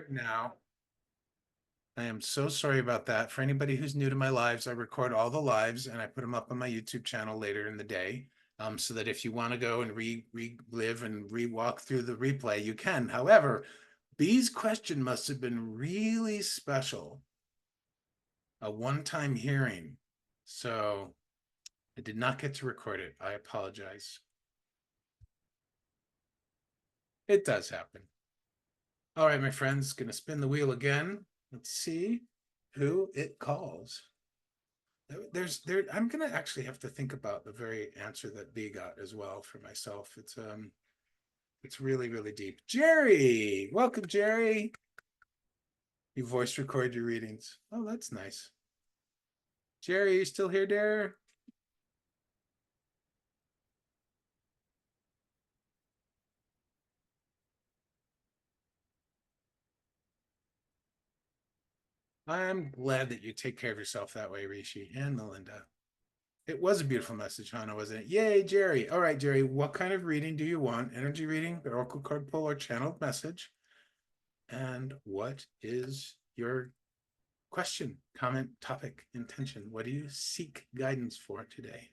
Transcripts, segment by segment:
start now. I am so sorry about that. For anybody who's new to my lives, I record all the lives and I put them up on my YouTube channel later in the day. So that if you want to go and relive and re-walk through the replay, you can. However, B's question must have been really special. A one-time hearing. So I did not get to record it. I apologize. It does happen. All right, my friends, gonna spin the wheel again. Let's see who it calls. I'm gonna actually have to think about the very answer that B got as well for myself. It's really, really deep. Jerry, welcome, Jerry. You voice record your readings. Oh, that's nice. Jerry, you still here, dear? I'm glad that you take care of yourself that way, Rishi and Melinda. It was a beautiful message, Hannah, wasn't it? Yay, Jerry. All right, Jerry, what kind of reading do you want? Energy reading, the oracle card pull, or channeled message? And what is your question, comment, topic, intention? What do you seek guidance for today?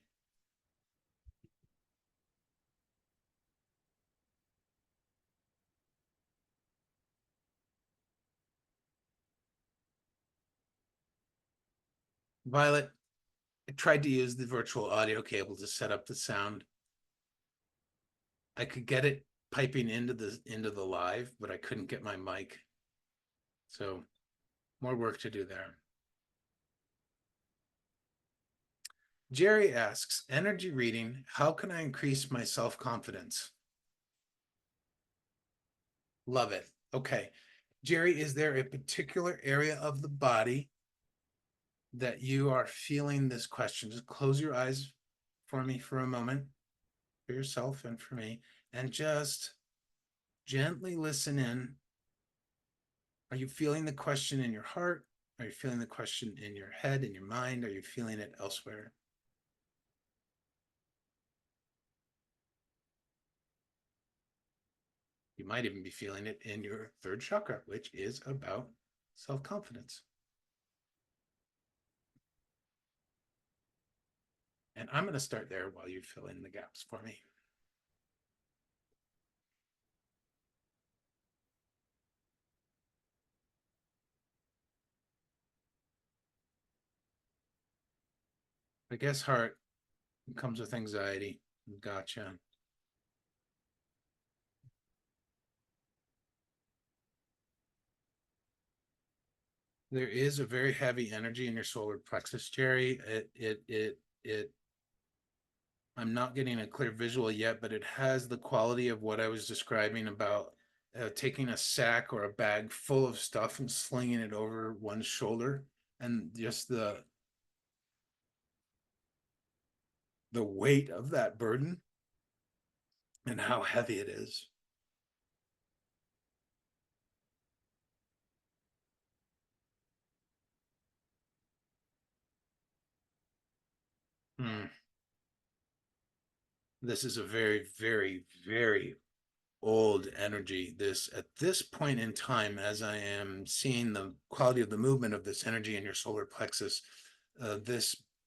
Violet, I tried to use the virtual audio cable to set up the sound. I could get it piping into the live, but I couldn't get my mic. So more work to do there. Jerry asks, energy reading, how can I increase my self-confidence? Love it. Okay. Jerry, is there a particular area of the body that you are feeling this question? Just close your eyes for me for a moment, for yourself and for me, and just gently listen in. Are you feeling the question in your heart? Are you feeling the question in your head, in your mind? Are you feeling it elsewhere? You might even be feeling it in your third chakra, which is about self-confidence. And I'm going to start there while you fill in the gaps for me. I guess heart comes with anxiety. Gotcha. There is a very heavy energy in your solar plexus, Jerry. I'm not getting a clear visual yet, but it has the quality of what I was describing about taking a sack or a bag full of stuff and slinging it over one's shoulder, and just the weight of that burden and how heavy it is. Hmm. This is a very, very, very old energy. This at this point in time, as I am seeing the quality of the movement of this energy in your solar plexus,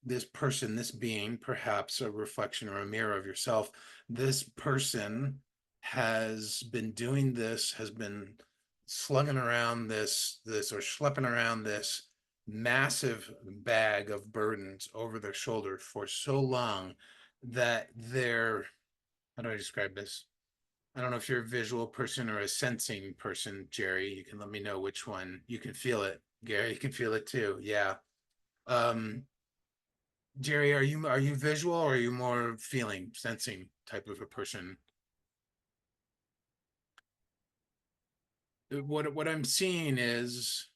this person, this being, perhaps a reflection or a mirror of yourself, this person has been doing this, has been slugging around this or schlepping around this massive bag of burdens over their shoulder for so long that they're, how do I describe this? I don't know if you're a visual person or a sensing person, Jerry. You can let me know which one. You can feel it. Gary, you can feel it too. Yeah. Um, Jerry, are you visual or are you more feeling, sensing type of a person? What I'm seeing is,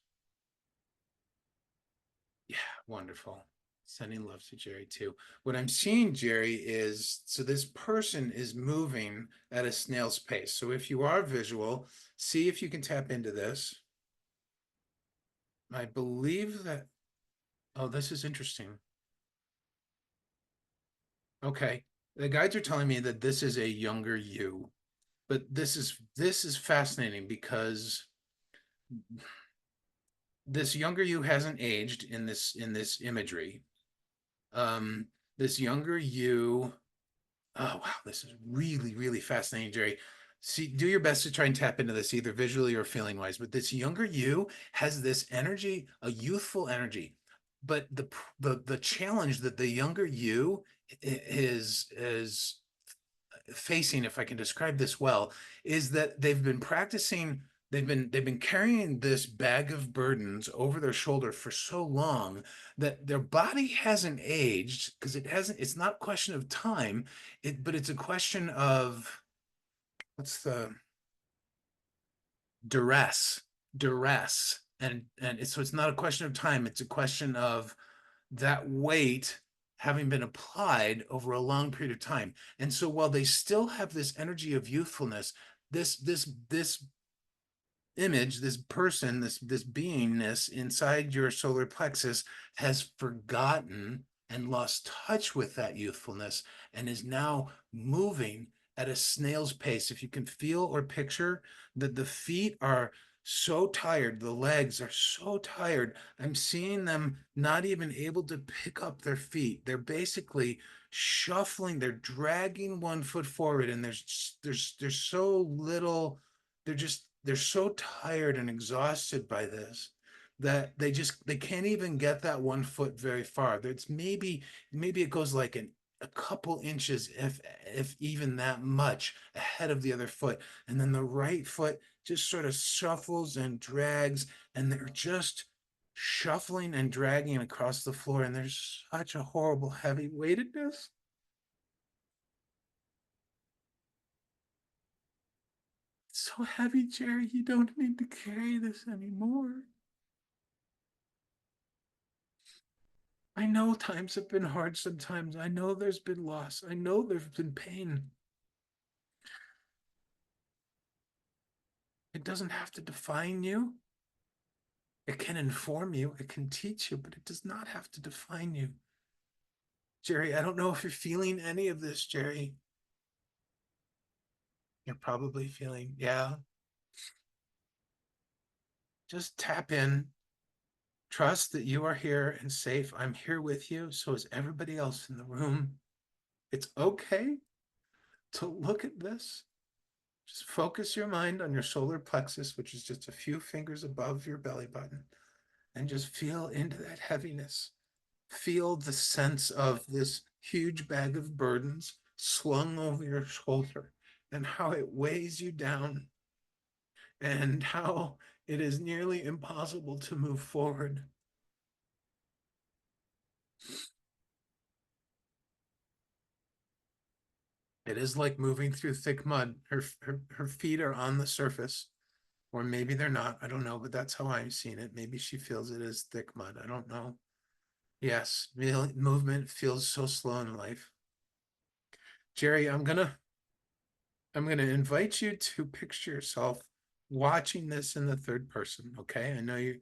yeah, wonderful. Sending love to Jerry too. What I'm seeing, Jerry, is so this person is moving at a snail's pace. So if you are visual, see if you can tap into this. I believe that, oh, this is interesting. Okay. The guides are telling me that this is a younger you, but this is fascinating because this younger you hasn't aged in this imagery. Um, this younger you, oh wow, this is really, really fascinating, Jerry. See, do your best to try and tap into this either visually or feeling wise. But this younger you has this energy, a youthful energy. But the challenge that the younger you is facing, if I can describe this well, is that they've been practicing, they've been carrying this bag of burdens over their shoulder for so long that their body hasn't aged because it's not a question of time, but it's a question of what's the duress, duress. So it's not a question of time, it's a question of that weight having been applied over a long period of time. And so while they still have this energy of youthfulness, this image, this person, this beingness inside your solar plexus has forgotten and lost touch with that youthfulness and is now moving at a snail's pace. If you can feel or picture that the feet are so tired, the legs are so tired. I'm seeing them not even able to pick up their feet. They're basically shuffling, they're dragging one foot forward, and there's so little, they're so tired and exhausted by this that they can't even get that one foot very far. It's maybe it goes like a couple inches, if even that much, ahead of the other foot, and then the right foot just sort of shuffles and drags, and they're just shuffling and dragging across the floor, and there's such a horrible heavy weightedness. It's so heavy, Jerry. You don't need to carry this anymore. I know times have been hard sometimes. I know there's been loss. I know there's been pain. It doesn't have to define you. It can inform you. It can teach you, but it does not have to define you. Jerry, I don't know if you're feeling any of this, Jerry. You're probably feeling, yeah. Just tap in. Trust that you are here and safe. I'm here with you. So is everybody else in the room. It's okay to look at this. Just focus your mind on your solar plexus, which is just a few fingers above your belly button, and just feel into that heaviness. Feel the sense of this huge bag of burdens slung over your shoulder and how it weighs you down and how it is nearly impossible to move forward. It is like moving through thick mud. Her feet are on the surface, or maybe they're not. I don't know, but that's how I've seen it. Maybe she feels it is thick mud. I don't know. Yes, movement feels so slow in life. Jerry, I'm gonna invite you to picture yourself watching this in the third person. Okay, I know you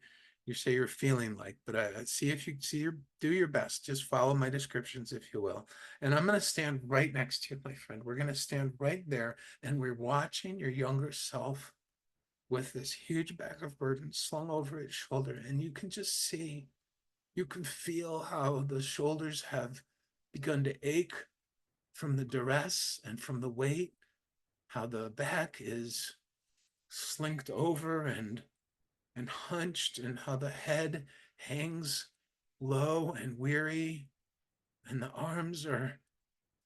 say you're feeling like, but I see if you see your do your best. Just follow my descriptions, if you will. And I'm gonna stand right next to you, my friend. We're gonna stand right there, and we're watching your younger self with this huge bag of burden slung over its shoulder, and you can just see, you can feel how the shoulders have begun to ache from the duress and from the weight, how the back is slinked over and hunched, and how the head hangs low and weary, and the arms are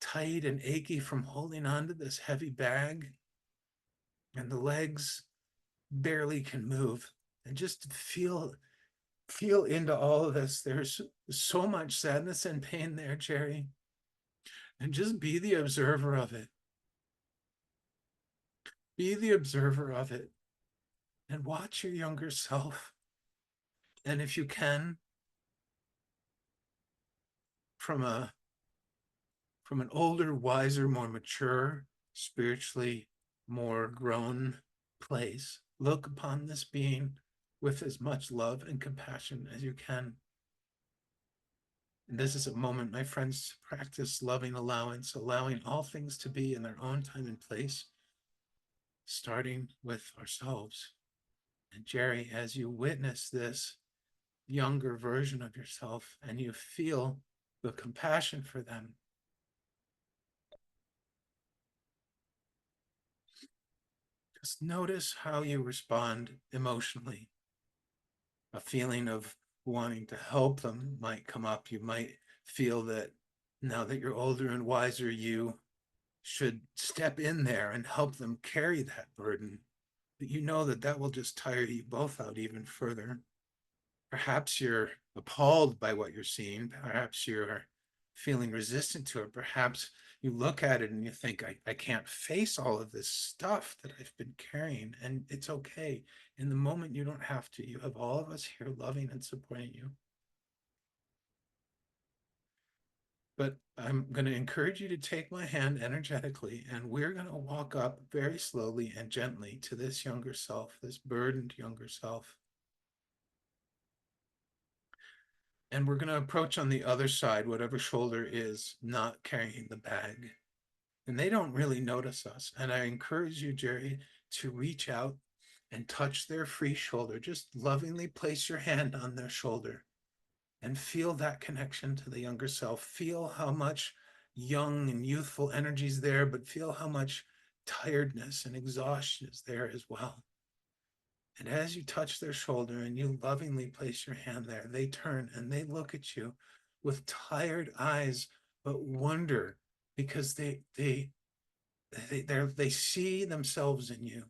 tight and achy from holding on to this heavy bag, and the legs barely can move. And just feel into all of this. There's so much sadness and pain there, Jerry, and just be the observer of it. Be the observer of it and watch your younger self. And if you can, from a from an older, wiser, more mature, spiritually more grown place, look upon this being with as much love and compassion as you can. And this is a moment, my friends, to practice loving allowance, allowing all things to be in their own time and place, starting with ourselves. And Jerry, as you witness this younger version of yourself and you feel the compassion for them, just notice how you respond emotionally. A feeling of wanting to help them might come up. You might feel that now that you're older and wiser, you should step in there and help them carry that burden. But you know that that will just tire you both out even further. Perhaps you're appalled by what you're seeing. Perhaps you're feeling resistant to it. Perhaps you look at it and you think, I can't face all of this stuff that I've been carrying. And it's okay. In the moment, you don't have to. You have all of us here loving and supporting you. But I'm going to encourage you to take my hand energetically, and we're going to walk up very slowly and gently to this younger self, this burdened younger self. And we're going to approach on the other side, whatever shoulder is not carrying the bag. And they don't really notice us. And I encourage you, Jerry, to reach out and touch their free shoulder. Just lovingly place your hand on their shoulder and feel that connection to the younger self. Feel how much young and youthful energy is there, but feel how much tiredness and exhaustion is there as well. And as you touch their shoulder and you lovingly place your hand there, they turn and they look at you with tired eyes, but wonder because they see themselves in you.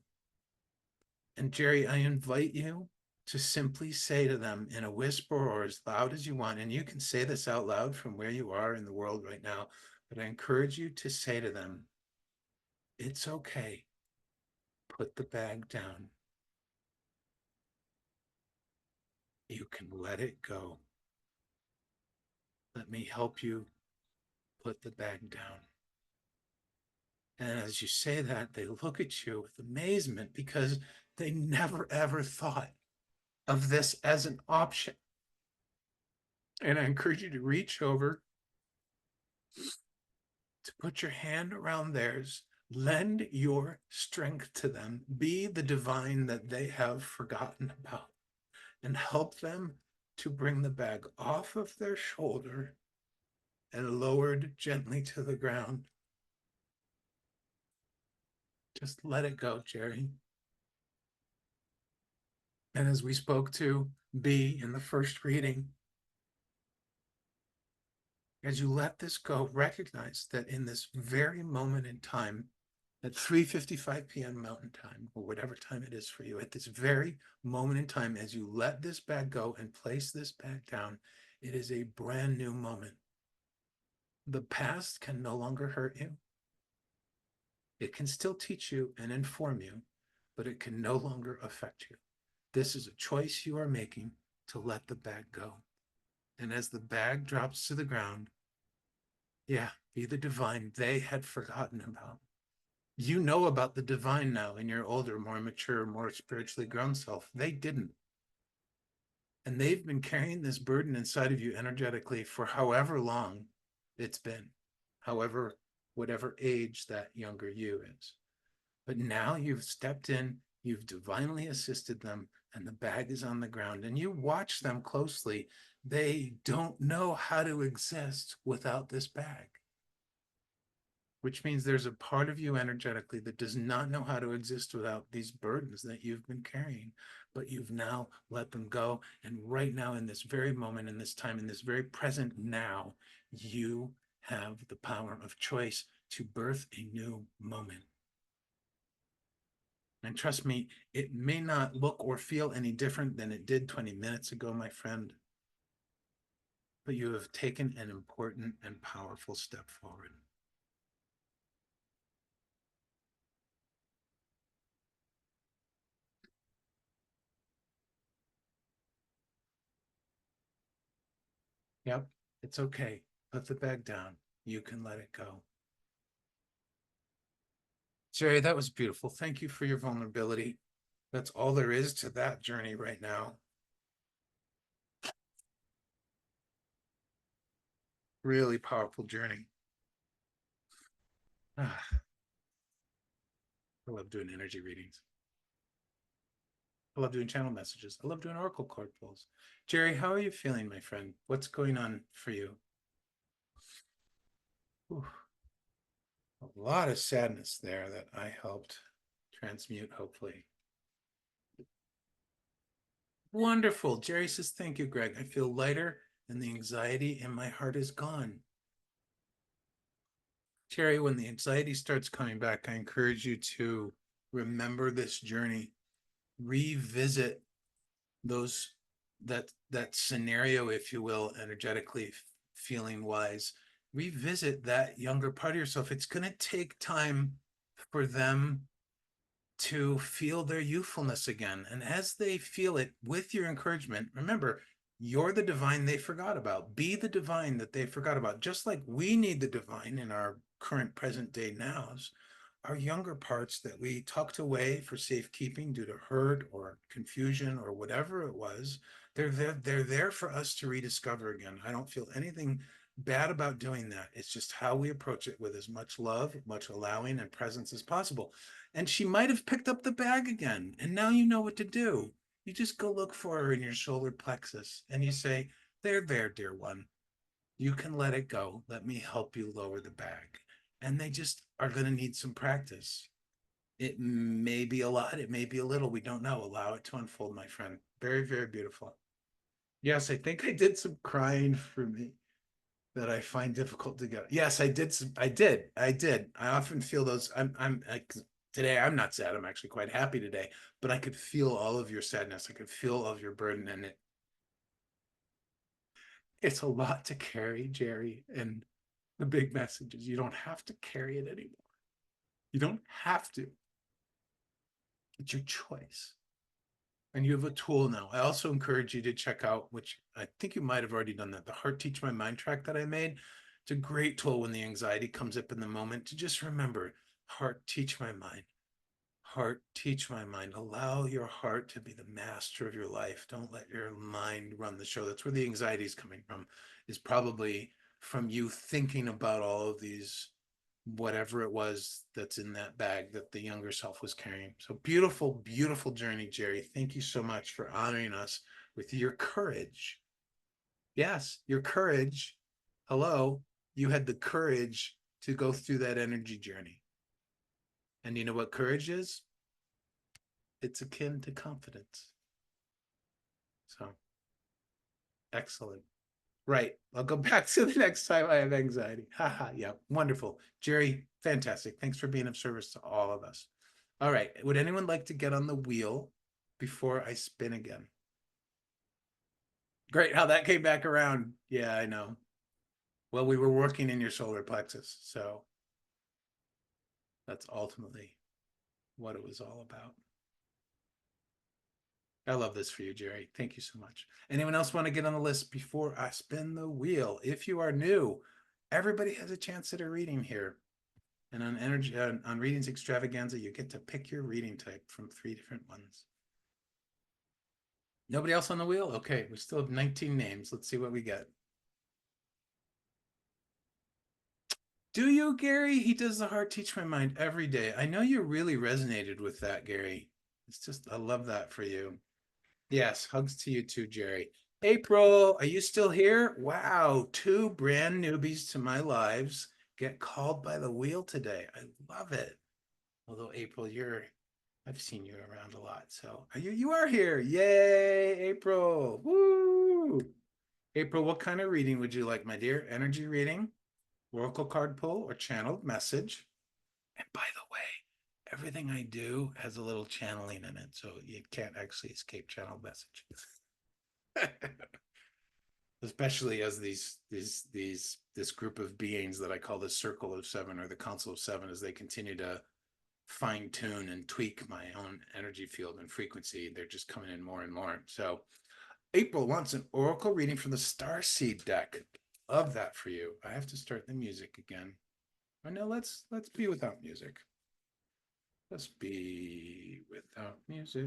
And Jerry, I invite you to simply say to them in a whisper or as loud as you want, and you can say this out loud from where you are in the world right now, but I encourage you to say to them, it's okay. Put the bag down. You can let it go. Let me help you put the bag down. And as you say that, they look at you with amazement because they never ever thought of this as an option. And I encourage you to reach over, to put your hand around theirs, lend your strength to them, be the divine that they have forgotten about, and help them to bring the bag off of their shoulder and lowered gently to the ground. Just let it go, Jerry. And as we spoke to B in the first reading, as you let this go, recognize that in this very moment in time, at 3:55 p.m. Mountain Time, or whatever time it is for you, at this very moment in time, as you let this bag go and place this bag down, it is a brand new moment. The past can no longer hurt you. It can still teach you and inform you, but it can no longer affect you. This is a choice you are making to let the bag go. And as the bag drops to the ground, yeah, be the divine they had forgotten about. You know about the divine now in your older, more mature, more spiritually grown self. They didn't. And they've been carrying this burden inside of you energetically for however long it's been, however, whatever age that younger you is. But now you've stepped in, you've divinely assisted them, and the bag is on the ground, and you watch them closely. They don't know how to exist without this bag, which means there's a part of you energetically that does not know how to exist without these burdens that you've been carrying, but you've now let them go. And right now, in this very moment, in this time, in this very present now, you have the power of choice to birth a new moment. And trust me, it may not look or feel any different than it did 20 minutes ago, my friend, but you have taken an important and powerful step forward. Yep, it's okay. Put the bag down. You can let it go. Jerry, that was beautiful. Thank you for your vulnerability. That's all there is to that journey right now. Really powerful journey. Ah, I love doing energy readings. I love doing channel messages. I love doing oracle card pulls. Jerry, how are you feeling, my friend? What's going on for you? Ooh, a lot of sadness there that I helped transmute, hopefully. Wonderful. Jerry says, thank you, Greg. I feel lighter and the anxiety in my heart is gone. Jerry, when the anxiety starts coming back, I encourage you to remember this journey, revisit those that scenario, if you will, energetically, feeling wise, revisit that younger part of yourself. It's going to take time for them to feel their youthfulness again. And as they feel it with your encouragement, remember, you're the divine they forgot about. Be the divine that they forgot about. Just like we need the divine in our current present day nows, our younger parts that we tucked away for safekeeping due to hurt or confusion or whatever it was, they're there for us to rediscover again. I don't feel anything bad about doing that. It's just how we approach it with as much love, much allowing and presence as possible. And she might have picked up the bag again. And now you know what to do. You just go look for her in your solar plexus and you say, there, dear one. You can let it go. Let me help you lower the bag. And they just are going to need some practice. It may be a lot, it may be a little. We don't know. Allow it to unfold, my friend. Very, very beautiful. Yes, I think I did some crying for me that I find difficult to get. Yes, I did. I did. I often feel those. Today I'm not sad. I'm actually quite happy today, but I could feel all of your sadness. I could feel all of your burden, and it's a lot to carry, Jerry. And the big message is you don't have to carry it anymore. You don't have to. It's your choice. And you have a tool now. I also encourage you to check out, which I think you might have already done that, the Heart Teach My Mind track that I made. It's a great tool when the anxiety comes up in the moment to just remember, heart, teach my mind. Heart, teach my mind. Allow your heart to be the master of your life. Don't let your mind run the show. That's where the anxiety is coming from, is probably from you thinking about all of these, whatever it was that's in that bag that the younger self was carrying. So beautiful, beautiful journey, Jerry. Thank you so much for honoring us with your courage. Yes, your courage. Hello, you had the courage to go through that energy journey. And you know what courage is? It's akin to confidence. So excellent. Right. I'll go back to the next time I have anxiety. Haha. Yeah. Wonderful. Jerry, fantastic. Thanks for being of service to all of us. All right. Would anyone like to get on the wheel before I spin again? Great. How that came back around. Yeah, I know. Well, we were working in your solar plexus. So that's ultimately what it was all about. I love this for you, Jerry. Thank you so much. Anyone else want to get on the list before I spin the wheel? If you are new, everybody has a chance at a reading here. And on energy on readings extravaganza, you get to pick your reading type from 3 different ones. Nobody else on the wheel? Okay, we still have 19 names. Let's see what we get. Do you, Gary? He does the Heart Teach My Mind every day. I know you really resonated with that, Gary. It's just, I love that for you. Yes, hugs to you too, Jerry. April, are you still here? Wow, 2 brand newbies to my lives get called by the wheel today. I love it. Although April, I've seen you around a lot. So you are here. Yay, April. Woo. April, what kind of reading would you like, my dear? Energy reading, oracle card pull, or channeled message? And by the way, everything I do has a little channeling in it, so you can't actually escape channeled message. Especially as this group of beings that I call the Circle of Seven or the Council of Seven, as they continue to fine tune and tweak my own energy field and frequency, they're just coming in more and more. So April wants an oracle reading from the Starseed deck. Love that for you. I have to start the music again. Oh no, let's be without music. Let's be without music.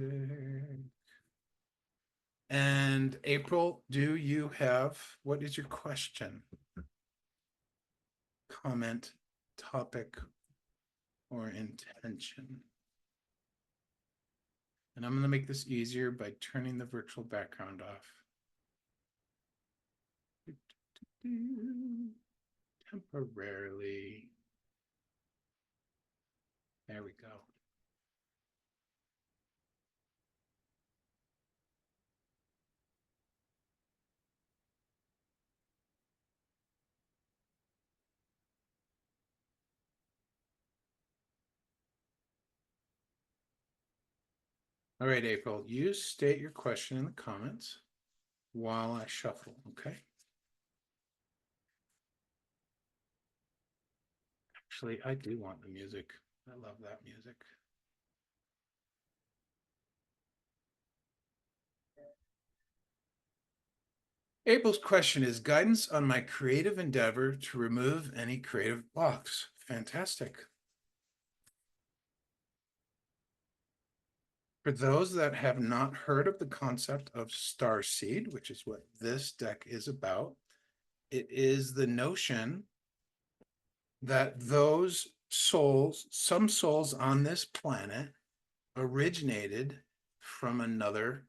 And April, do you have, what is your question, comment, topic, or intention? And I'm going to make this easier by turning the virtual background off. Temporarily. There we go. All right, April, you state your question in the comments while I shuffle, okay? Actually, I do want the music. I love that music. April's question is guidance on my creative endeavor to remove any creative blocks. Fantastic. For those that have not heard of the concept of starseed, which is what this deck is about, it is the notion that those souls, some souls on this planet, originated from another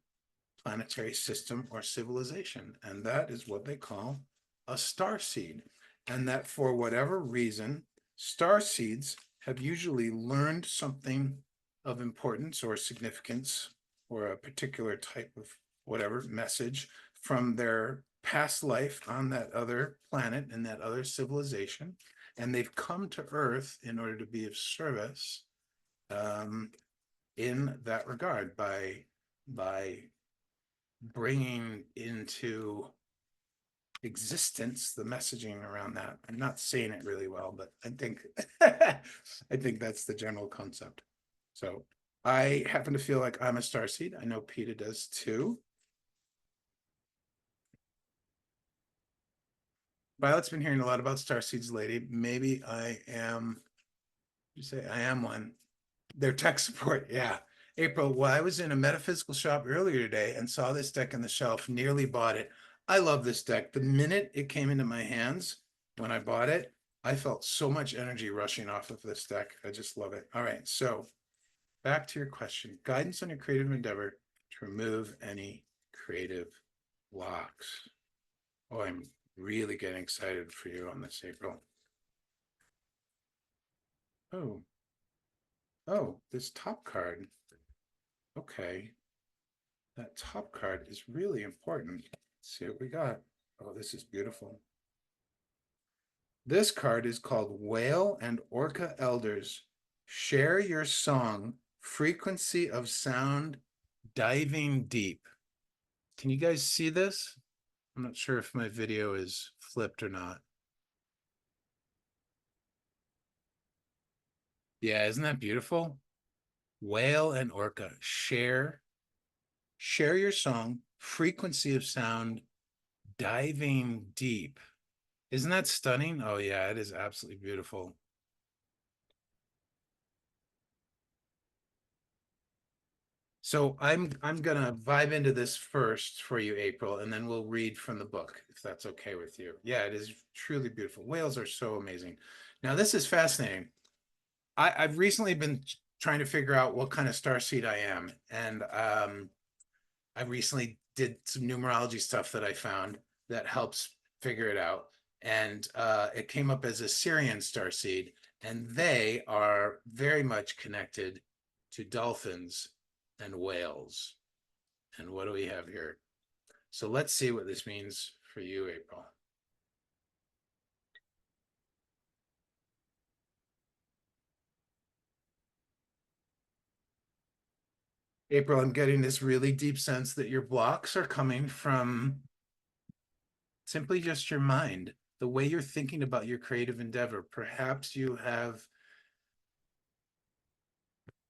planetary system or civilization. And that is what they call a star seed. And that for whatever reason, star seeds have usually learned something of importance or significance or a particular type of whatever message from their past life on that other planet and that other civilization. And they've come to Earth in order to be of service in that regard by bringing into existence the messaging around that. I'm not saying it really well, but I think I think that's the general concept. So I happen to feel like I'm a starseed. I know PETA does too. Violet's been hearing a lot about starseeds lately. Maybe I am, you say I am one. Their tech support, yeah. April, well, I was in a metaphysical shop earlier today and saw this deck on the shelf, nearly bought it. I love this deck. The minute it came into my hands, when I bought it, I felt so much energy rushing off of this deck. I just love it. All right, so back to your question. Guidance on your creative endeavor to remove any creative blocks. Oh, I'm really getting excited for you on this, April. Oh, oh, this top card. Okay. That top card is really important. Let's see what we got. Oh, this is beautiful. This card is called Whale and Orca Elders. Share your song, frequency of sound, diving deep. Can you guys see this? I'm not sure if my video is flipped or not. Yeah, isn't that beautiful? Whale and Orca, share your song, frequency of sound, diving deep. Isn't that stunning? Oh yeah, it is absolutely beautiful. So I'm gonna vibe into this first for you, April, and then we'll read from the book, if that's okay with you. Yeah, it is truly beautiful. Whales are so amazing. Now, this is fascinating. I've recently been trying to figure out what kind of starseed I am, and I recently did some numerology stuff that I found that helps figure it out. And it came up as a Syrian starseed, and they are very much connected to dolphins and whales. And what do we have here? So let's see what this means for you, April. April, I'm getting this really deep sense that your blocks are coming from simply just your mind, the way you're thinking about your creative endeavor. Perhaps you have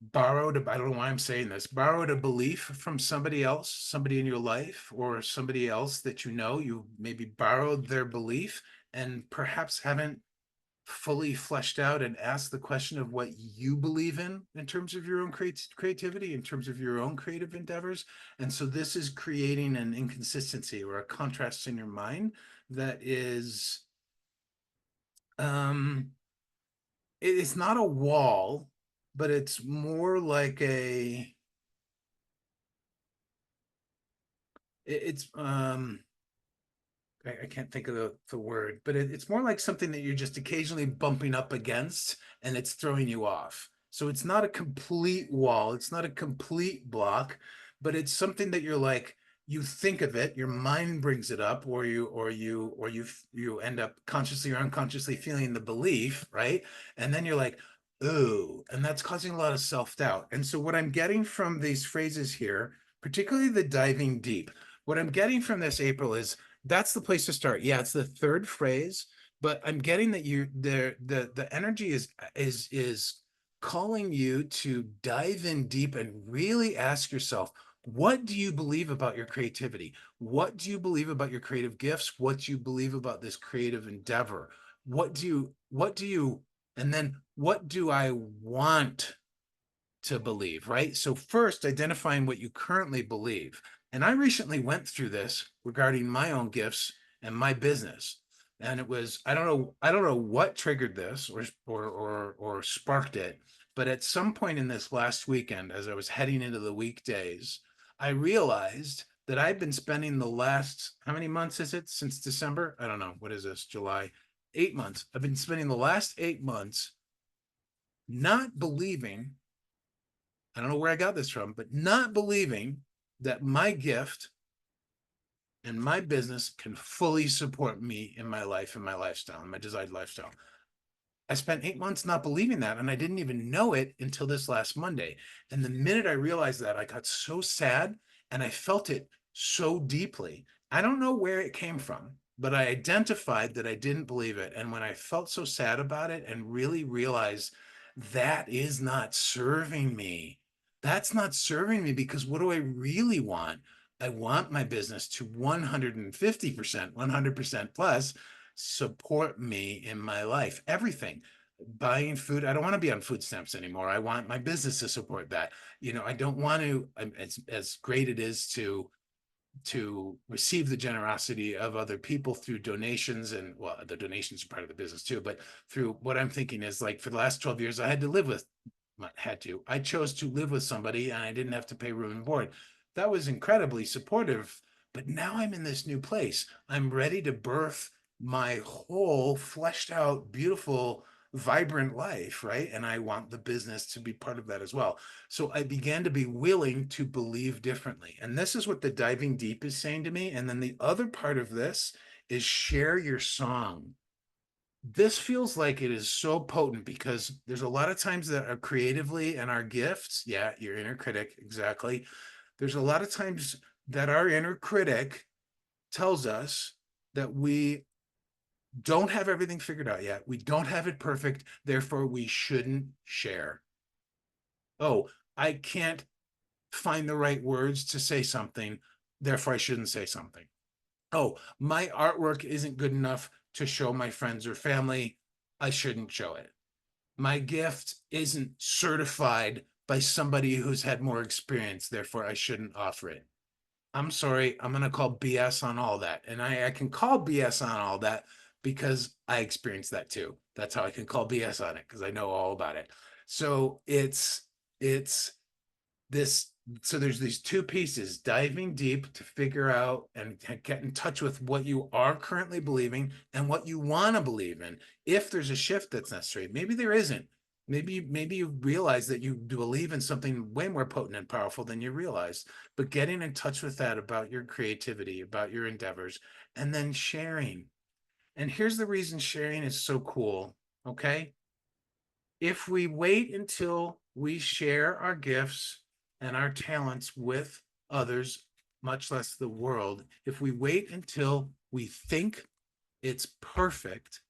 borrowed, I don't know why I'm saying this, borrowed a belief from somebody else, somebody in your life, or somebody else that you know. You maybe borrowed their belief and perhaps haven't fully fleshed out and asked the question of what you believe in terms of your own creativity, in terms of your own creative endeavors. And so this is creating an inconsistency or a contrast in your mind that is it's not a wall, but it's more like it's I can't think of the word, but it's more like something that you're just occasionally bumping up against and it's throwing you off. So it's not a complete wall, it's not a complete block, but it's something that you're like, you think of it, your mind brings it up, or you end up consciously or unconsciously feeling the belief, right? And then you're like, ooh, and that's causing a lot of self-doubt. And so what I'm getting from these phrases here, particularly the diving deep, what I'm getting from this, April, is that's the place to start. Yeah, it's the third phrase, but I'm getting that you there the energy is calling you to dive in deep and really ask yourself, what do you believe about your creativity? What do you believe about your creative gifts? What do you believe about this creative endeavor? What do you and then what do I want to believe, right? So first, identifying what you currently believe. And I recently went through this regarding my own gifts and my business. And it was, I don't know what triggered this or sparked it, but at some point in this last weekend, as I was heading into the weekdays, I realized that I've been spending the last, how many months is it since December? I don't know. What is this? July? 8 months. I've been spending the last 8 months not believing, I don't know where I got this from, but not believing that my gift and my business can fully support me in my life and my lifestyle, and my desired lifestyle. I spent 8 months not believing that, and I didn't even know it until this last Monday. And the minute I realized that, I got so sad and I felt it so deeply. I don't know where it came from, but I identified that I didn't believe it. And when I felt so sad about it and really realized that is not serving me, that's not serving me, because what do I really want? I want my business to 150%, 100% plus support me in my life. Everything. Buying food. I don't want to be on food stamps anymore. I want my business to support that. I don't want to, as great it is to receive the generosity of other people through donations, and well, the donations are part of the business too, but through what I'm thinking is, like, for the last 12 years, I had to live with, not had to, I chose to live with somebody and I didn't have to pay room and board. That was incredibly supportive. But now I'm in this new place. I'm ready to birth my whole fleshed out, beautiful, vibrant life, right? And I want the business to be part of that as well. So I began to be willing to believe differently. And this is what the diving deep is saying to me. And then the other part of this is share your song. This feels like it is so potent, because there's a lot of times that are creatively and our gifts. Yeah, your inner critic, exactly. There's a lot of times that our inner critic tells us that we don't have everything figured out yet. We don't have it perfect. Therefore, we shouldn't share. Oh, I can't find the right words to say something. Therefore, I shouldn't say something. Oh, my artwork isn't good enough to show my friends or family. I shouldn't show it. My gift isn't certified by somebody who's had more experience. Therefore, I shouldn't offer it. I'm sorry, I'm going to call BS on all that. And I can call BS on all that because I experienced that too. That's how I can call BS on it, because I know all about it. So it's this, so there's these two pieces: diving deep to figure out and get in touch with what you are currently believing and what you want to believe in. If there's a shift that's necessary, maybe there isn't. Maybe you realize that you believe in something way more potent and powerful than you realized. But getting in touch with that about your creativity, about your endeavors, and then sharing. And here's the reason sharing is so cool. Okay, if we wait until we share our gifts and our talents with others, much less the world, if we wait until we think it's perfect,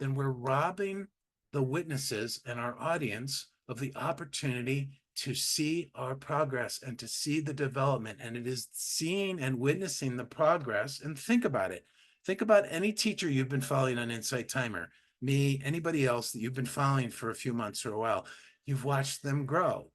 then we're robbing the witnesses and our audience of the opportunity to see our progress and to see the development. And it is seeing and witnessing the progress. And think about it. Think about any teacher you've been following on Insight Timer, me, anybody else that you've been following for a few months or a while. You've watched them grow.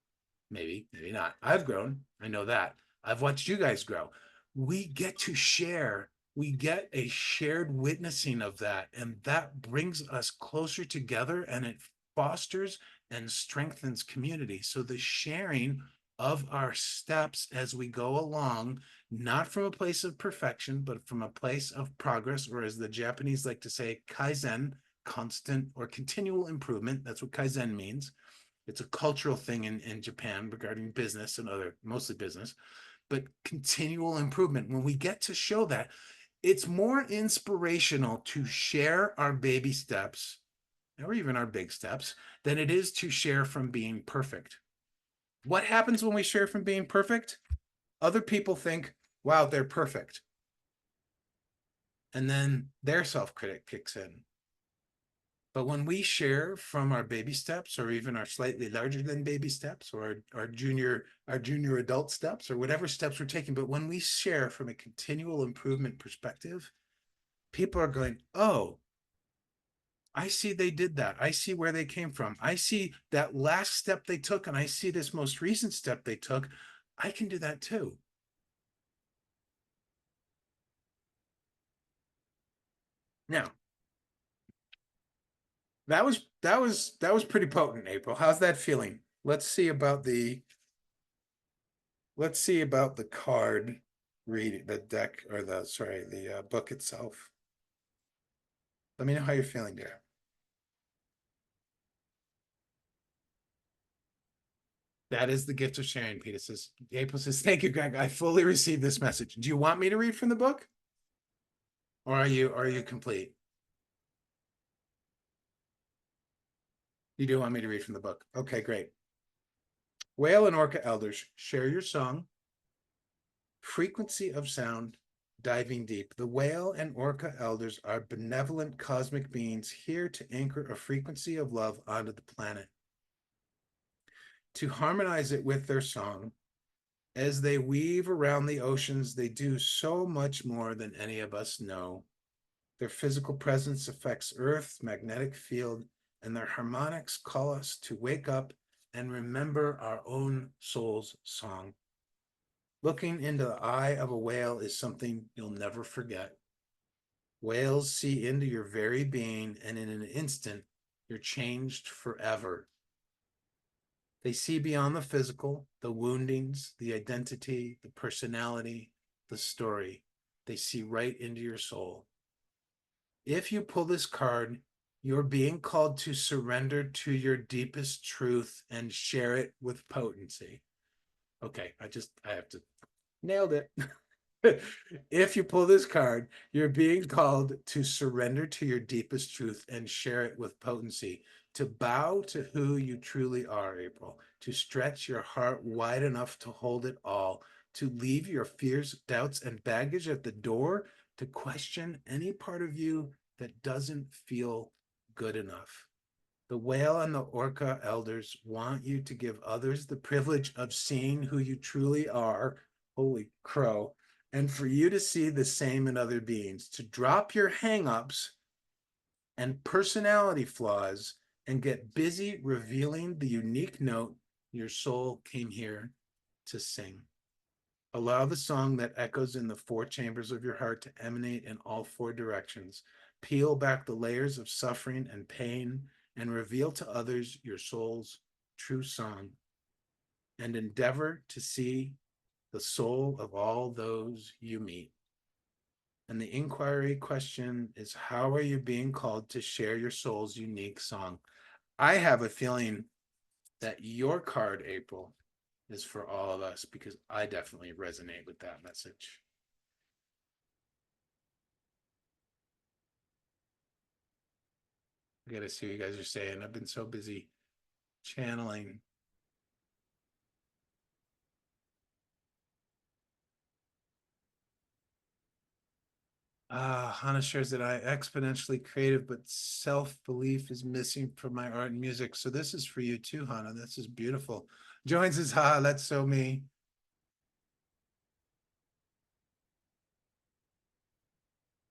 Maybe not. I've grown. I know that. I've watched you guys grow. We get to share, we get a shared witnessing of that, and that brings us closer together, and it fosters and strengthens community. So the sharing of our steps as we go along, not from a place of perfection, but from a place of progress, or as the Japanese like to say, kaizen, constant or continual improvement. That's what kaizen means. It's a cultural thing in Japan regarding business and other, mostly business, but continual improvement. When we get to show that, it's more inspirational to share our baby steps or even our big steps than it is to share from being perfect. What happens when we share from being perfect? Other people think, wow, they're perfect. And then their self critic kicks in. But when we share from our baby steps, or even our slightly larger than baby steps, or our junior adult steps, or whatever steps we're taking, but when we share from a continual improvement perspective, people are going, oh, I see they did that. I see where they came from. I see that last step they took, and I see this most recent step they took. I can do that too. Now, that was pretty potent, April. How's that feeling? Let's see about the card reading, the deck, or the sorry, the book itself. Let me know how you're feeling there. That is the gift of sharing, Peter says. April says, thank you, Greg. I fully received this message. Do you want me to read from the book? Or are you complete? You do want me to read from the book. Okay, great. Whale and orca elders, share your song. Frequency of sound, diving deep. The whale and orca elders are benevolent cosmic beings here to anchor a frequency of love onto the planet, to harmonize it with their song. As they weave around the oceans, they do so much more than any of us know. Their physical presence affects Earth's magnetic field, and their harmonics call us to wake up and remember our own soul's song. Looking into the eye of a whale is something you'll never forget. Whales see into your very being, and in an instant, you're changed forever. They see beyond the physical, the woundings, the identity, the personality, the story. They see right into your soul. If you pull this card, you're being called to surrender to your deepest truth and share it with potency. Okay, I have to, nailed it. If you pull this card, you're being called to surrender to your deepest truth and share it with potency, to bow to who you truly are, April, to stretch your heart wide enough to hold it all, to leave your fears, doubts, and baggage at the door, to question any part of you that doesn't feel good enough. The whale and the orca elders want you to give others the privilege of seeing who you truly are. Holy crow. And for you to see the same in other beings, to drop your hangups and personality flaws and get busy revealing the unique note your soul came here to sing. Allow the song that echoes in the four chambers of your heart to emanate in all four directions. Peel back the layers of suffering and pain and reveal to others your soul's true song. And endeavor to see the soul of all those you meet. And the inquiry question is, how are you being called to share your soul's unique song? I have a feeling that your card, April, is for all of us, because I definitely resonate with that message. I gotta see what you guys are saying. I've been so busy channeling. Hannah shares that I exponentially creative, but self-belief is missing from my art and music. So this is for you too, Hannah. This is beautiful. Joins says, ha, that's so me.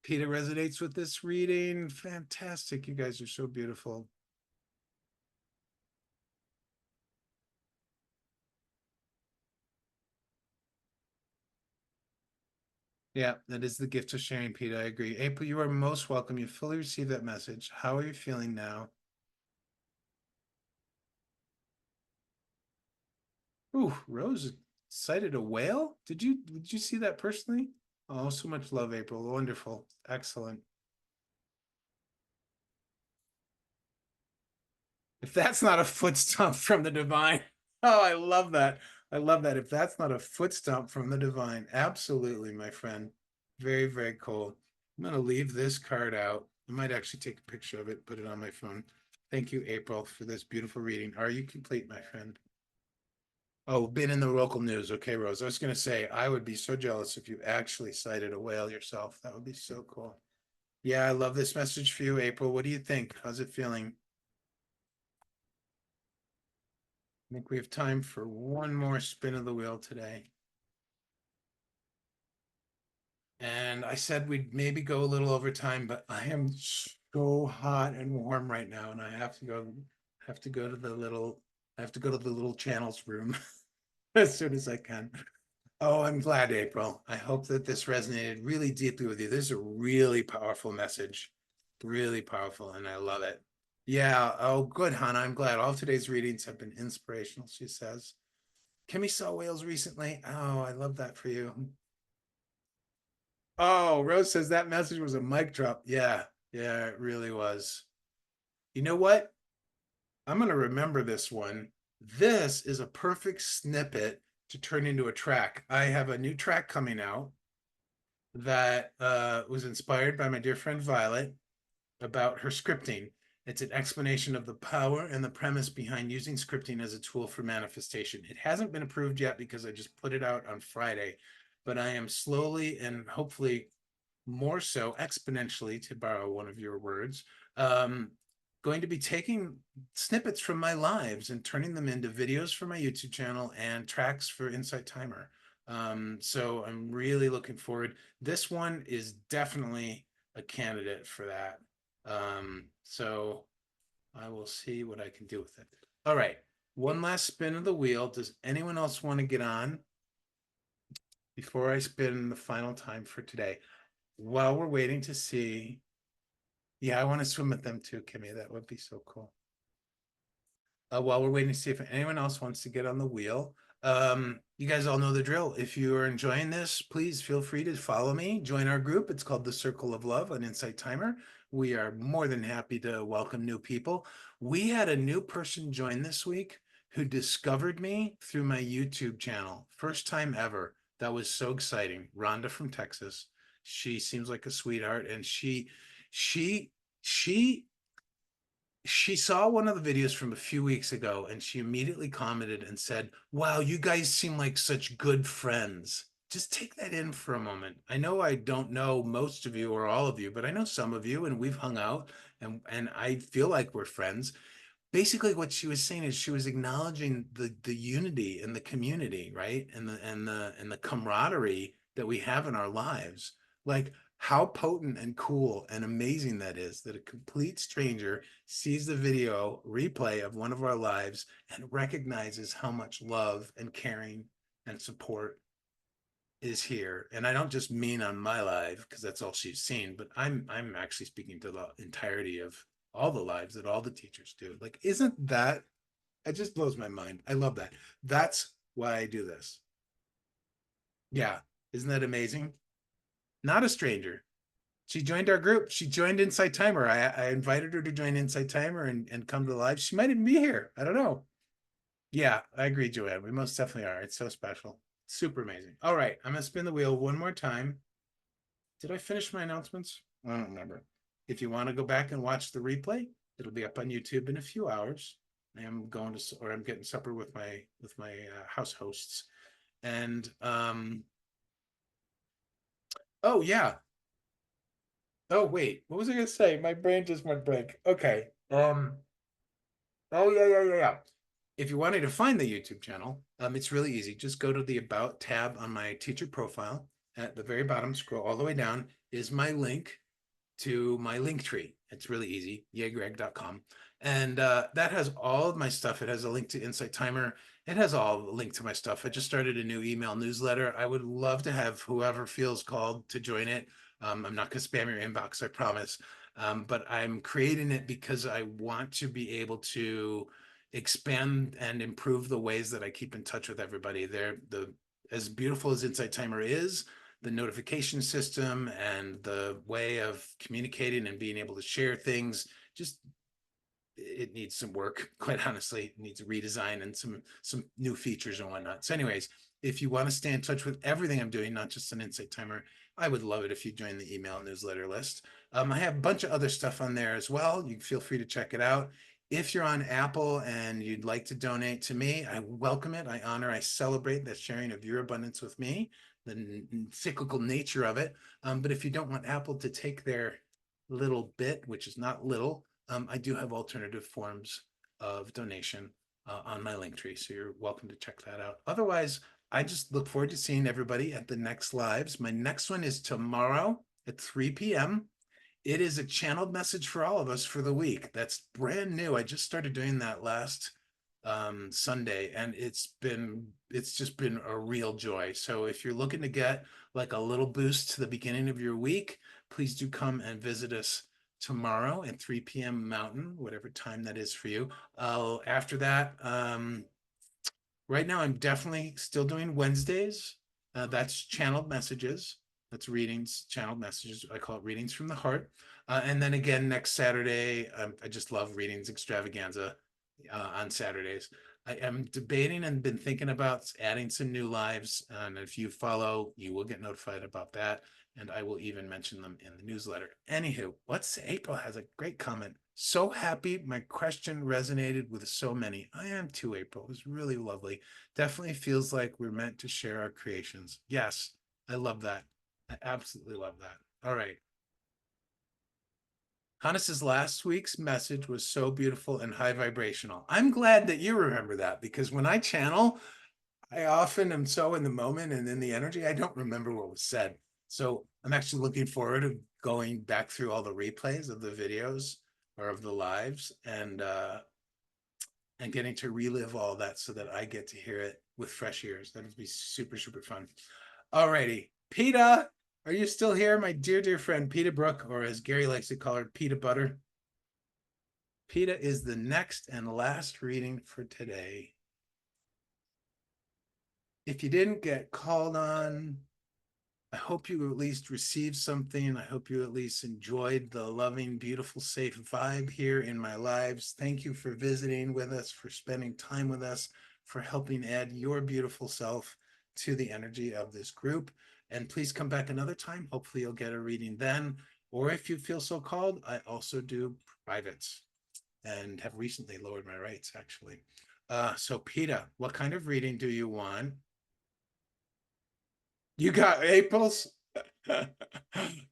Peter resonates with this reading. Fantastic. You guys are so beautiful. Yeah, that is the gift of sharing, Peter. I agree. April, you are most welcome. You fully received that message. How are you feeling now? Ooh, Rose sighted a whale. Did you see that personally? Oh, so much love, April. Wonderful. Excellent. If that's not a foot stomp from the divine. Oh, I love that. I love that. If that's not a foot stomp from the divine. Absolutely, my friend. Very, very cool. I'm going to leave this card out. I might actually take a picture of it, put it on my phone. Thank you, April, for this beautiful reading. Are you complete, my friend? Oh, been in the local news. Okay, Rose. I was going to say, I would be so jealous if you actually sighted a whale yourself. That would be so cool. Yeah, I love this message for you, April. What do you think? How's it feeling? I think we have time for one more spin of the wheel today. And I said we'd maybe go a little over time, but I am so hot and warm right now, and I have to go to the little I have to go to the little channels room as soon as I can. Oh, I'm glad, April. I hope that this resonated really deeply with you. This is a really powerful message, really powerful, and I love it. Yeah. Oh, good, Hannah. I'm glad. All today's readings have been inspirational, she says. Kimmy saw whales recently. Oh, I love that for you. Oh, Rose says that message was a mic drop. Yeah, yeah, it really was. You know what? I'm going to remember this one. This is a perfect snippet to turn into a track. I have a new track coming out that was inspired by my dear friend Violet about her scripting. It's an explanation of the power and the premise behind using scripting as a tool for manifestation. It hasn't been approved yet because I just put it out on Friday, but I am slowly and hopefully more so exponentially, to borrow one of your words, um, going to be taking snippets from my lives and turning them into videos for my YouTube channel and tracks for Insight Timer. So I'm really looking forward. This one is definitely a candidate for that. So I will see what I can do with it. All right. One last spin of the wheel. Does anyone else want to get on before I spin the final time for today? While we're waiting to see, yeah, I want to swim with them too, Kimmy. That would be so cool. While we're waiting to see if anyone else wants to get on the wheel, you guys all know the drill. If you are enjoying this, please feel free to follow me, join our group. It's called the Circle of Love on Insight Timer. We are more than happy to welcome new people. We had a new person join this week who discovered me through my YouTube channel. First time ever. That was so exciting. Rhonda from Texas. She seems like a sweetheart, and she she she saw one of the videos from a few weeks ago, and she immediately commented and said, "Wow, you guys seem like such good friends." Just take that in for a moment. I know I don't know most of you or all of you, but I know some of you, and we've hung out, and I feel like we're friends. Basically what she was saying is she was acknowledging the unity in the community, right? And the camaraderie that we have in our lives. Like how potent and cool and amazing that is, that a complete stranger sees the video replay of one of our lives and recognizes how much love and caring and support is here. And I don't just mean on my live because that's all she's seen, but I'm actually speaking to the entirety of all the lives that all the teachers do. Like, isn't that, it just blows my mind. I love that. That's why I do this. Yeah. Isn't that amazing? Not a stranger. She joined our group. She joined Insight Timer. I invited her to join Insight Timer and come to the live. She might even be here. I don't know. Yeah, I agree, Joanne. We most definitely are. It's so special. Super amazing. All right. I'm going to spin the wheel one more time. Did I finish my announcements? I don't remember. If you want to go back and watch the replay, it'll be up on YouTube in a few hours. I'm getting supper with my house hosts. And oh yeah. Oh wait, what was I gonna say? My brain just went blank. Okay. Oh yeah. If you wanted to find the YouTube channel, it's really easy. Just go to the About tab on my teacher profile. At the very bottom, scroll all the way down, is my link to my link tree. It's really easy, yegreg.com. And that has all of my stuff. It has a link to Insight Timer. It has all the link to my stuff. I just started a new email newsletter. I would love to have whoever feels called to join it. I'm not going to spam your inbox, I promise. But I'm creating it because I want to be able to expand and improve the ways that I keep in touch with everybody. They're as beautiful as Insight Timer is, the notification system and the way of communicating and being able to share things, just it needs some work, quite honestly. It needs a redesign and some new features and whatnot. So anyways, if you want to stay in touch with everything I'm doing, not just an Insight Timer, I would love it if you join the email newsletter list. I have a bunch of other stuff on there as well. You feel free to check it out. If you're on Apple and you'd like to donate to me, I welcome it. I honor, I celebrate the sharing of your abundance with me, the cyclical nature of it. But if you don't want Apple to take their little bit, which is not little, I do have alternative forms of donation on my link tree. So you're welcome to check that out. Otherwise, I just look forward to seeing everybody at the next lives. My next one is tomorrow at 3 p.m. It is a channeled message for all of us for the week. That's brand new. I just started doing that last Sunday, and it's just been a real joy. So if you're looking to get like a little boost to the beginning of your week, please do come and visit us tomorrow at 3 p.m. Mountain, whatever time that is for you. After that, right now I'm definitely still doing Wednesdays. That's channeled messages. That's readings, channeled messages. I call it readings from the heart. And then again, next Saturday, I just love readings extravaganza on Saturdays. I am debating and been thinking about adding some new lives. And if you follow, you will get notified about that. And I will even mention them in the newsletter. Anywho, what's April has a great comment. So happy my question resonated with so many. I am too, April. It was really lovely. Definitely feels like we're meant to share our creations. Yes, I love that. I absolutely love that. All right. Hannes's last week's message was so beautiful and high vibrational. I'm glad that you remember that because when I channel, I often am so in the moment and in the energy, I don't remember what was said. So I'm actually looking forward to going back through all the replays of the videos or of the lives and getting to relive all that so that I get to hear it with fresh ears. That would be super, super fun. All righty. PETA, are you still here? My dear, dear friend, PETA Brooke, or as Gary likes to call her, PETA Butter. PETA is the next and last reading for today. If you didn't get called on, I hope you at least received something. I hope you at least enjoyed the loving, beautiful, safe vibe here in my lives. Thank you for visiting with us, for spending time with us, for helping add your beautiful self to the energy of this group. And please come back another time. Hopefully you'll get a reading then. Or if you feel so called, I also do privates and have recently lowered my rates, actually. So PETA, what kind of reading do you want? You got April's?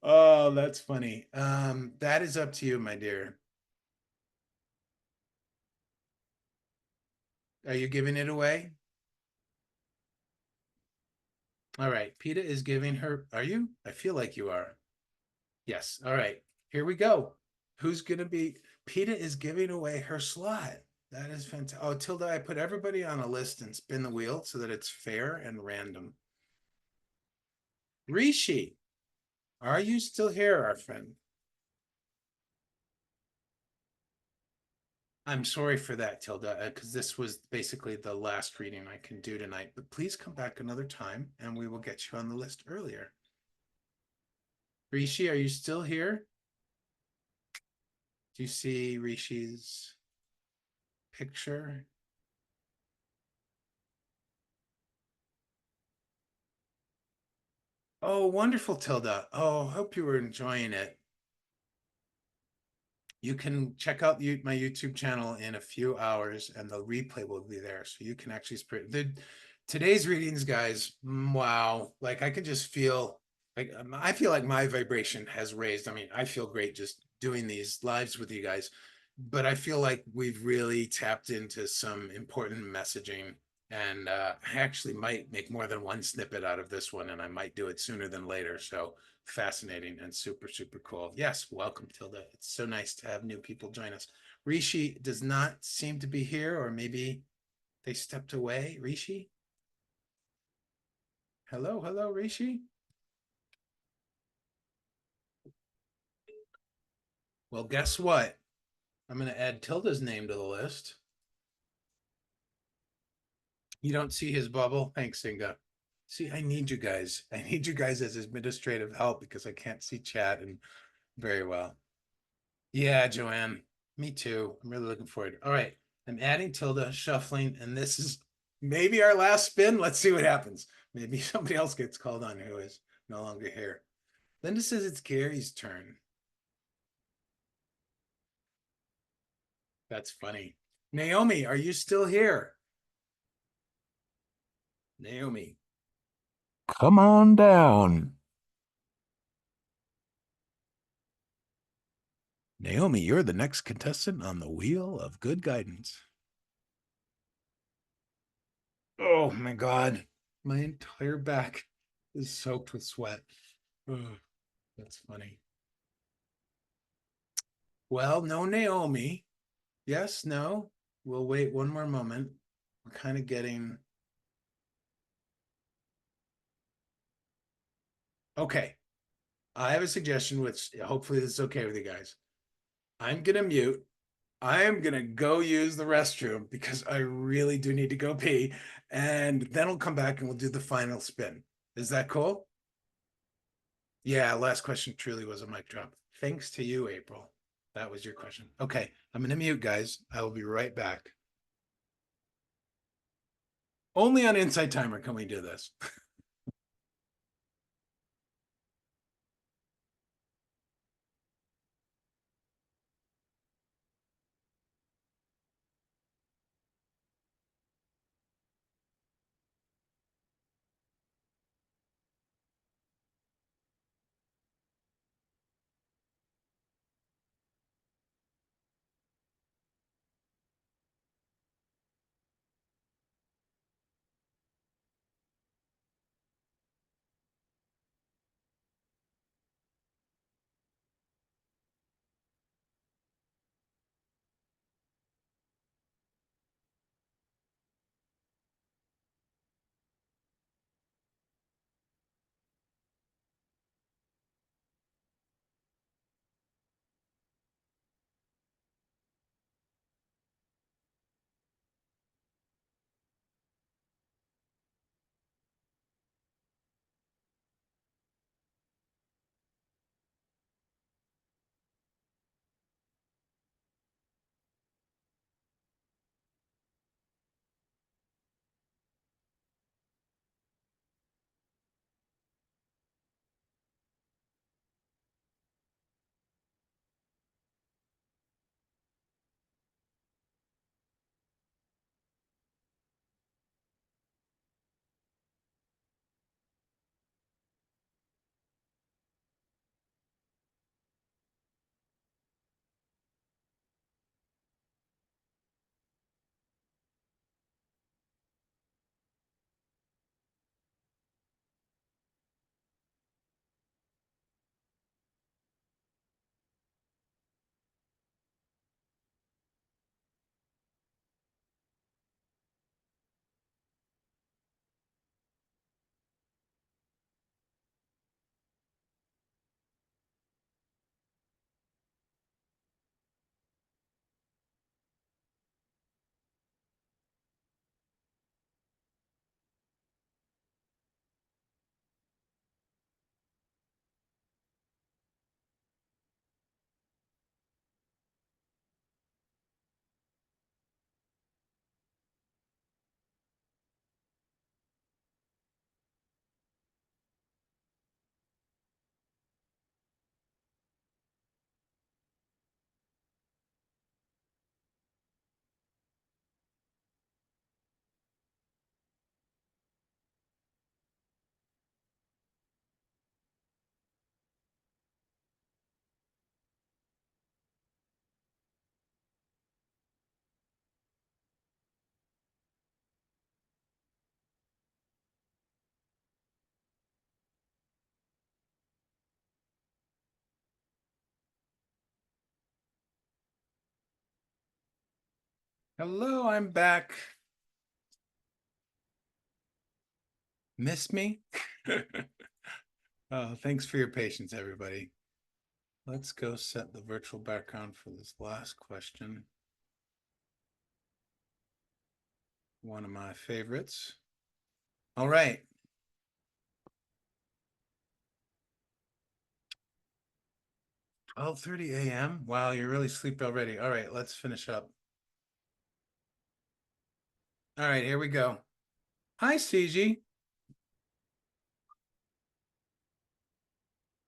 Oh, that's funny. That is up to you, my dear. Are you giving it away? All right. PETA is giving her. Are you? I feel like you are. Yes. All right. Here we go. Who's going to be? PETA is giving away her slot. That is fantastic. Oh, Tilda, I put everybody on a list and spin the wheel so that it's fair and random. Rishi, are you still here, our friend? I'm sorry for that, Tilda, because this was basically the last reading I can do tonight. But please come back another time and we will get you on the list earlier. Rishi, are you still here? Do you see Rishi's picture? Oh, wonderful, Tilda. Oh, hope you were enjoying it. You can check out my YouTube channel in a few hours and the replay will be there. So you can actually today's readings, guys. Wow. Like I can just feel like I feel like my vibration has raised. I mean, I feel great just doing these lives with you guys, but I feel like we've really tapped into some important messaging. And I actually might make more than one snippet out of this one, and I might do it sooner than later. So fascinating and super, super cool. Yes, welcome, Tilda. It's so nice to have new people join us. Rishi does not seem to be here, or maybe they stepped away. Rishi? Hello, hello, Rishi? Well, guess what? I'm going to add Tilda's name to the list. You don't see his bubble? Thanks, Singa. See, I need you guys. I need you guys as administrative help because I can't see chat and very well. Yeah, Joanne. Me too. I'm really looking forward. All right. I'm adding tilde, shuffling, and this is maybe our last spin. Let's see what happens. Maybe somebody else gets called on who is no longer here. Linda says it's Gary's turn. That's funny. Naomi, are you still here? Naomi. Come on down. Naomi, you're the next contestant on the Wheel of Good Guidance. Oh my God. My entire back is soaked with sweat. Ugh, that's funny. Well, no, Naomi. Yes, no. We'll wait one more moment. We're kind of getting. Okay. I have a suggestion, which hopefully this is okay with you guys. I'm going to mute. I am going to go use the restroom because I really do need to go pee. And then we'll come back and we'll do the final spin. Is that cool? Yeah, last question truly was a mic drop. Thanks to you, April. That was your question. Okay, I'm going to mute, guys. I will be right back. Only on Insight Timer can we do this. Hello, I'm back. Miss me? Thanks for your patience, everybody. Let's go set the virtual background for this last question. One of my favorites. All right. 12:30 a.m. Wow, you're really sleepy already. All right, let's finish up. All right, here we go. Hi, CG.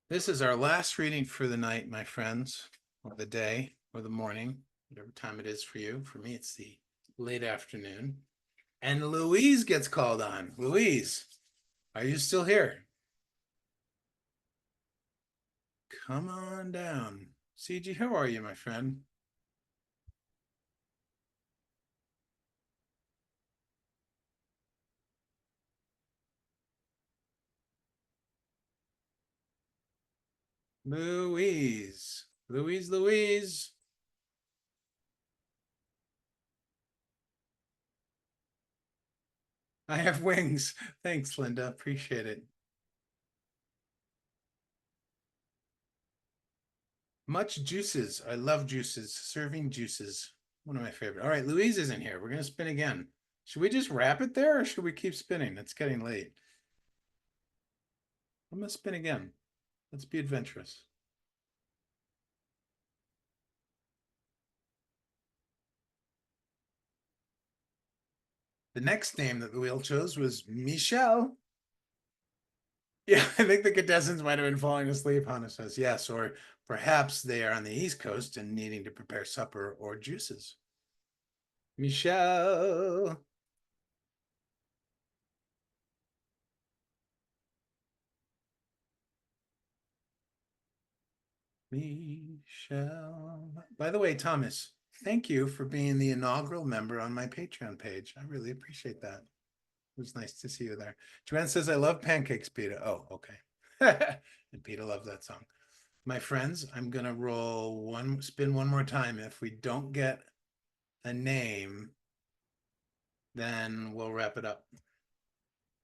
This is our last reading for the night, my friends, or the day, or the morning, whatever time it is for you. For me, it's the late afternoon. And Louise gets called on. Louise, are you still here? Come on down. CG, how are you, my friend? Louise. Louise, Louise. I have wings. Thanks, Linda. Appreciate it. Much juices. I love juices. Serving juices. One of my favorite. All right, Louise isn't here. We're going to spin again. Should we just wrap it there or should we keep spinning? It's getting late. I'm going to spin again. Let's be adventurous. The next name that the wheel chose was Michelle. Yeah, I think the contestants might have been falling asleep, Hannah says. Yes, or perhaps they are on the East Coast and needing to prepare supper or juices. Michelle. Michelle. By the way, Thomas, thank you for being the inaugural member on my Patreon page. I really appreciate that. It was nice to see you there. Joanne says, I love pancakes, Peter. Oh, okay. And Peter loves that song. My friends, I'm going to spin one more time. If we don't get a name, then we'll wrap it up.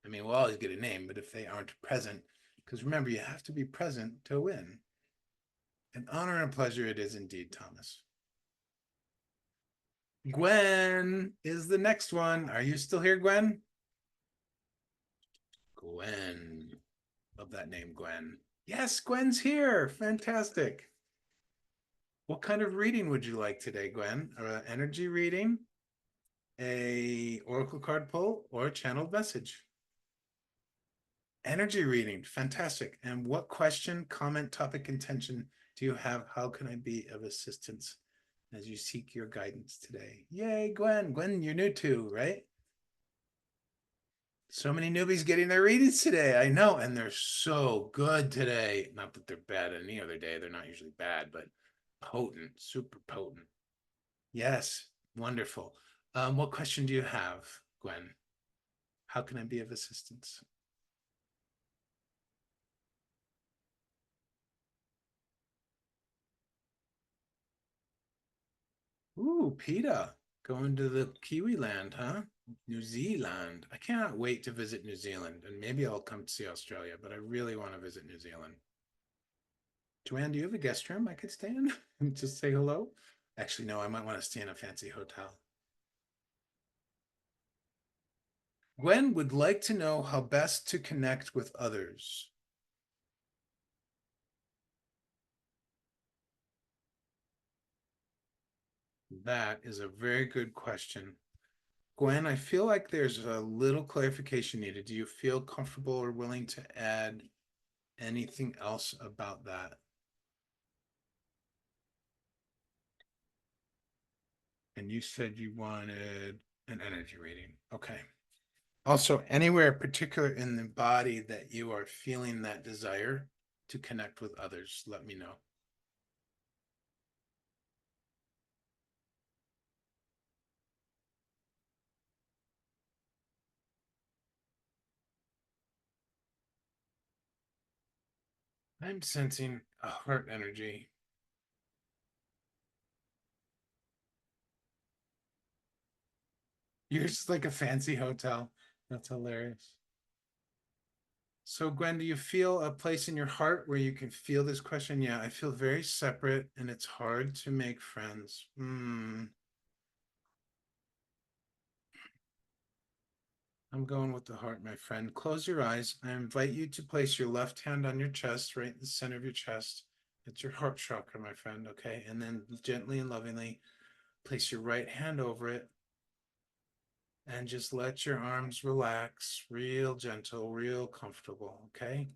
I mean, we'll always get a name, but if they aren't present, because remember, you have to be present to win. An honor and a pleasure it is indeed, Thomas. Gwen is the next one. Are you still here, Gwen? Gwen. Love that name, Gwen. Yes, Gwen's here. Fantastic. What kind of reading would you like today, Gwen? Energy reading, a oracle card pull, or a channeled message? Energy reading. Fantastic. And what question, comment, topic, intention do you have? How can I be of assistance as you seek your guidance today? Yay, Gwen. Gwen, you're new too, right? So many newbies getting their readings today. I know. And they're so good today. Not that they're bad any other day. They're not usually bad, but potent, super potent. Yes. Wonderful. What question do you have, Gwen? How can I be of assistance? Ooh, PETA. Going to the Kiwi land, huh? New Zealand. I cannot wait to visit New Zealand. And maybe I'll come to see Australia, but I really want to visit New Zealand. Joanne, do you have a guest room I could stay in and just say hello? Actually, no, I might want to stay in a fancy hotel. Gwen would like to know how best to connect with others. That is a very good question. Gwen, I feel like there's a little clarification needed. Do you feel comfortable or willing to add anything else about that? And you said you wanted an energy reading. Okay. Also, anywhere particular in the body that you are feeling that desire to connect with others, let me know. I'm sensing a heart energy. You're just like a fancy hotel. That's hilarious. So, Gwen, do you feel a place in your heart where you can feel this question? Yeah, I feel very separate and it's hard to make friends. I'm going with the heart, my friend. Close your eyes. I invite you to place your left hand on your chest, right in the center of your chest. It's your heart chakra, my friend, okay? And then gently and lovingly place your right hand over it and just let your arms relax, real gentle, real comfortable, okay?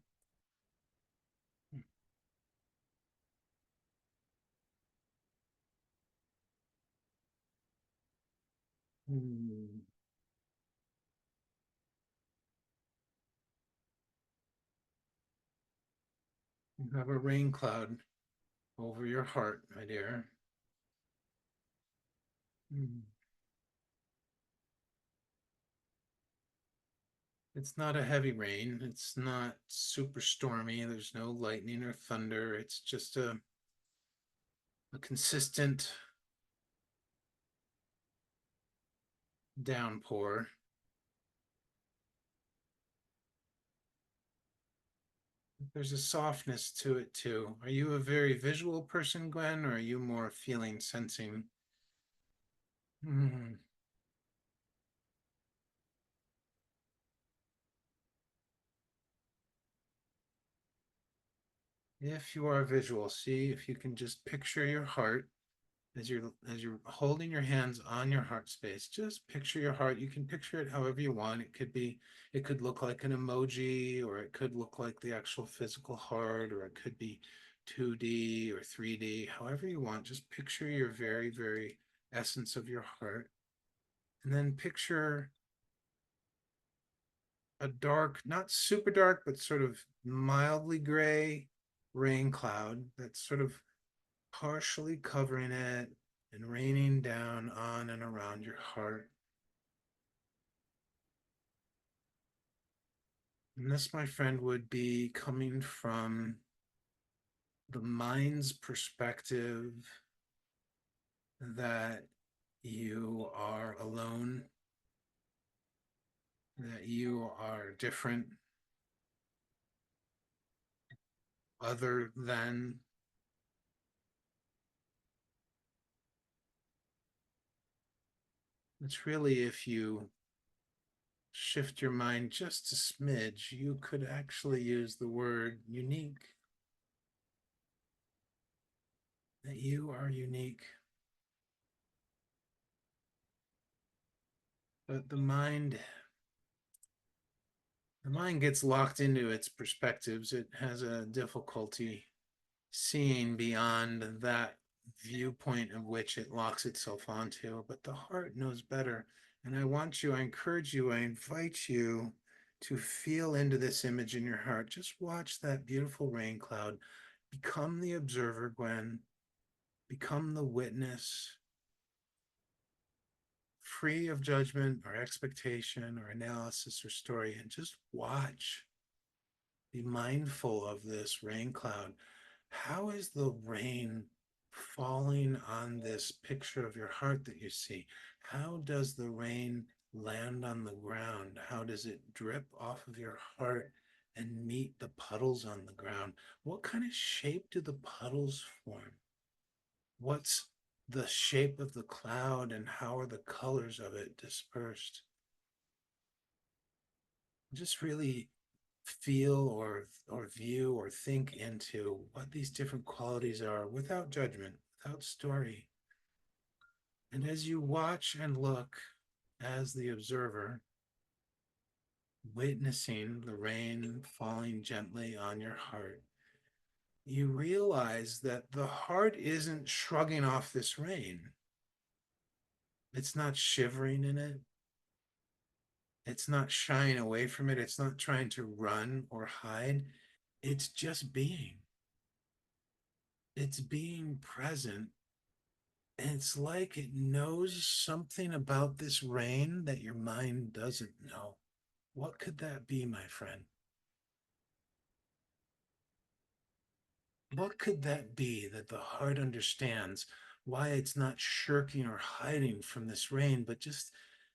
Hmm. You have a rain cloud over your heart, my dear. Hmm. It's not a heavy rain. It's not super stormy. There's no lightning or thunder. It's just a consistent downpour. There's a softness to it too. Are you a very visual person, Gwen, or are you more feeling, sensing? Hmm. If you are visual, see if you can just picture your heart as you're holding your hands on your heart space. Just picture your heart. You can picture it however you want. It could look like an emoji, or it could look like the actual physical heart, or it could be 2D or 3D, however you want. Just picture your very, very essence of your heart. And then picture a dark, not super dark, but sort of mildly gray rain cloud that's sort of partially covering it and raining down on and around your heart. And this, my friend, would be coming from the mind's perspective that you are alone, that you are different, other than. It's really, if you shift your mind just a smidge, you could actually use the word unique, that you are unique. But the mind gets locked into its perspectives. It has a difficulty seeing beyond that viewpoint of which it locks itself onto. But the heart knows better. And I encourage you, I invite you to feel into this image in your heart. Just watch that beautiful rain cloud. Become the observer, Gwen. Become the witness, free of judgment or expectation or analysis or story, and just watch. Be mindful of this rain cloud. How is the rain falling on this picture of your heart that you see? How does the rain land on the ground? How does it drip off of your heart and meet the puddles on the ground? What kind of shape do the puddles form? What's the shape of the cloud, and how are the colors of it dispersed? Just really feel or view or think into what these different qualities are without judgment, without story. And as you watch and look as the observer, witnessing the rain falling gently on your heart, you realize that the heart isn't shrugging off this rain. It's not shivering in it. It's not shying away from it. It's not trying to run or hide. It's just being. It's being present. And it's like it knows something about this rain that your mind doesn't know. What could that be, my friend? What could that be that the heart understands why it's not shirking or hiding from this rain, but just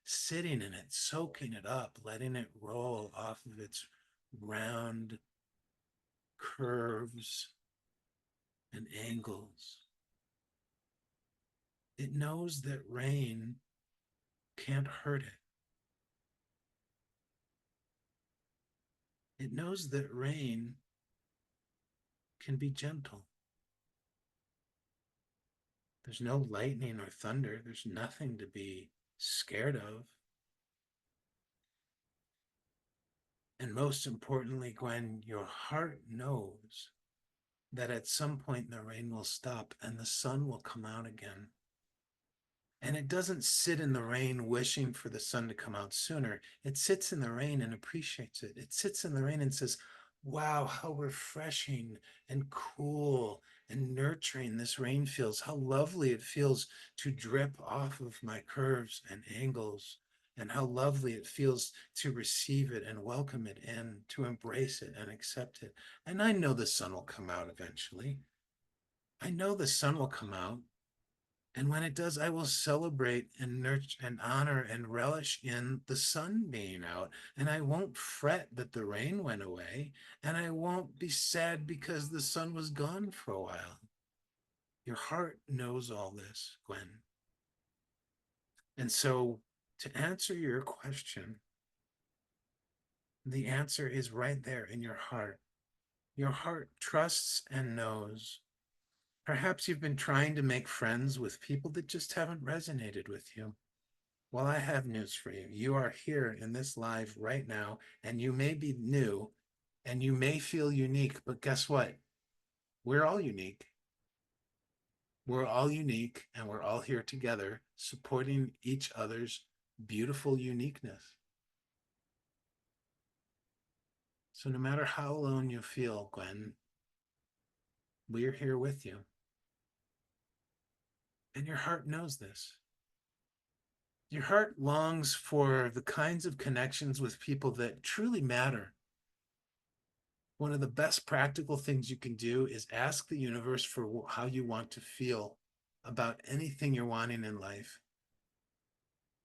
sitting in it, soaking it up, letting it roll off of its round curves and angles? It knows that rain can't hurt it. It knows that rain can be gentle. There's no lightning or thunder. There's nothing to be scared of. And most importantly, Gwen, your heart knows that at some point the rain will stop and the sun will come out again. And it doesn't sit in the rain wishing for the sun to come out sooner. It sits in the rain and appreciates it. It sits in the rain and says, wow, how refreshing and cool and nurturing this rain feels. How lovely it feels to drip off of my curves and angles. And how lovely it feels to receive it and welcome it in, to embrace it and accept it. And I know the sun will come out eventually. I know the sun will come out. And when it does, I will celebrate and nurture and honor and relish in the sun being out. And I won't fret that the rain went away. And I won't be sad because the sun was gone for a while. Your heart knows all this, Gwen. And so, to answer your question, the answer is right there in your heart. Your heart trusts and knows. Perhaps you've been trying to make friends with people that just haven't resonated with you. Well, I have news for you. You are here in this live right now, and you may be new and you may feel unique, but guess what? We're all unique. We're all unique, and we're all here together supporting each other's beautiful uniqueness. So, no matter how alone you feel, Gwen, we're here with you. And your heart knows this. Your heart longs for the kinds of connections with people that truly matter. One of the best practical things you can do is ask the universe for how you want to feel about anything you're wanting in life.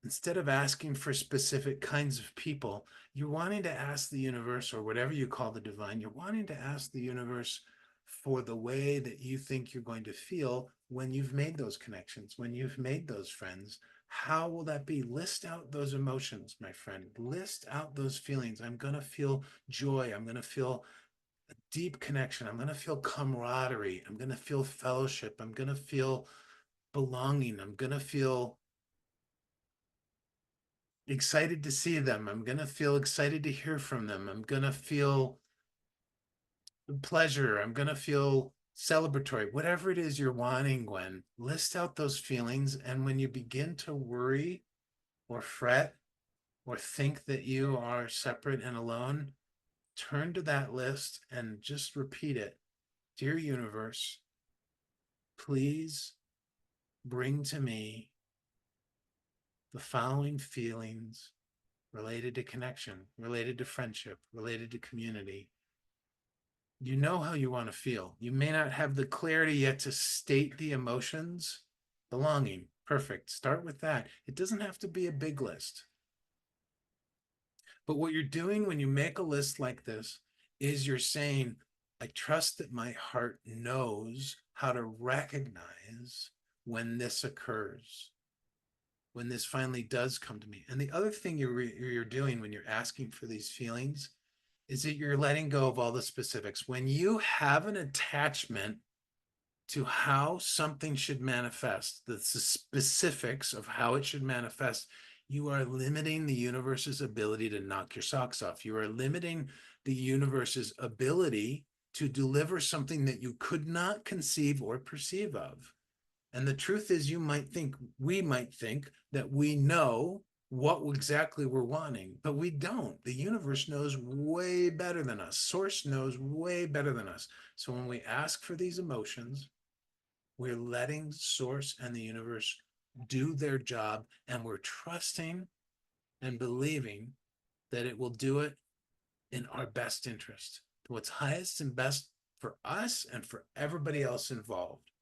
Instead of asking for specific kinds of people, you're wanting to ask the universe, or whatever you call the divine, you're wanting to ask the universe for the way that you think you're going to feel when you've made those connections, when you've made those friends. How will that be? List out those emotions, my friend. List out those feelings. I'm going to feel joy. I'm going to feel a deep connection. I'm going to feel camaraderie. I'm going to feel fellowship. I'm going to feel belonging. I'm going to feel excited to see them. I'm going to feel excited to hear from them. I'm going to feel pleasure. I'm going to feel celebratory. Whatever it is you're wanting, Gwen, list out those feelings. And when you begin to worry or fret or think that you are separate and alone, turn to that list and just repeat it. Dear universe, please bring to me the following feelings related to connection, related to friendship, related to community. You know how you want to feel. You may not have the clarity yet to state the emotions. Belonging, perfect. Start with that. It doesn't have to be a big list. But what you're doing when you make a list like this is you're saying, I trust that my heart knows how to recognize when this occurs, when this finally does come to me. And the other thing you're doing when you're asking for these feelings is that you're letting go of all the specifics. When you have an attachment to how something should manifest, the specifics of how it should manifest, you are limiting the universe's ability to knock your socks off. You are limiting the universe's ability to deliver something that you could not conceive or perceive of. And the truth is, we might think that we know what exactly we're wanting, but we don't. The universe knows way better than us. Source knows way better than us. So when we ask for these emotions, we're letting Source and the universe do their job, and we're trusting and believing that it will do it in our best interest, what's highest and best for us and for everybody else involved.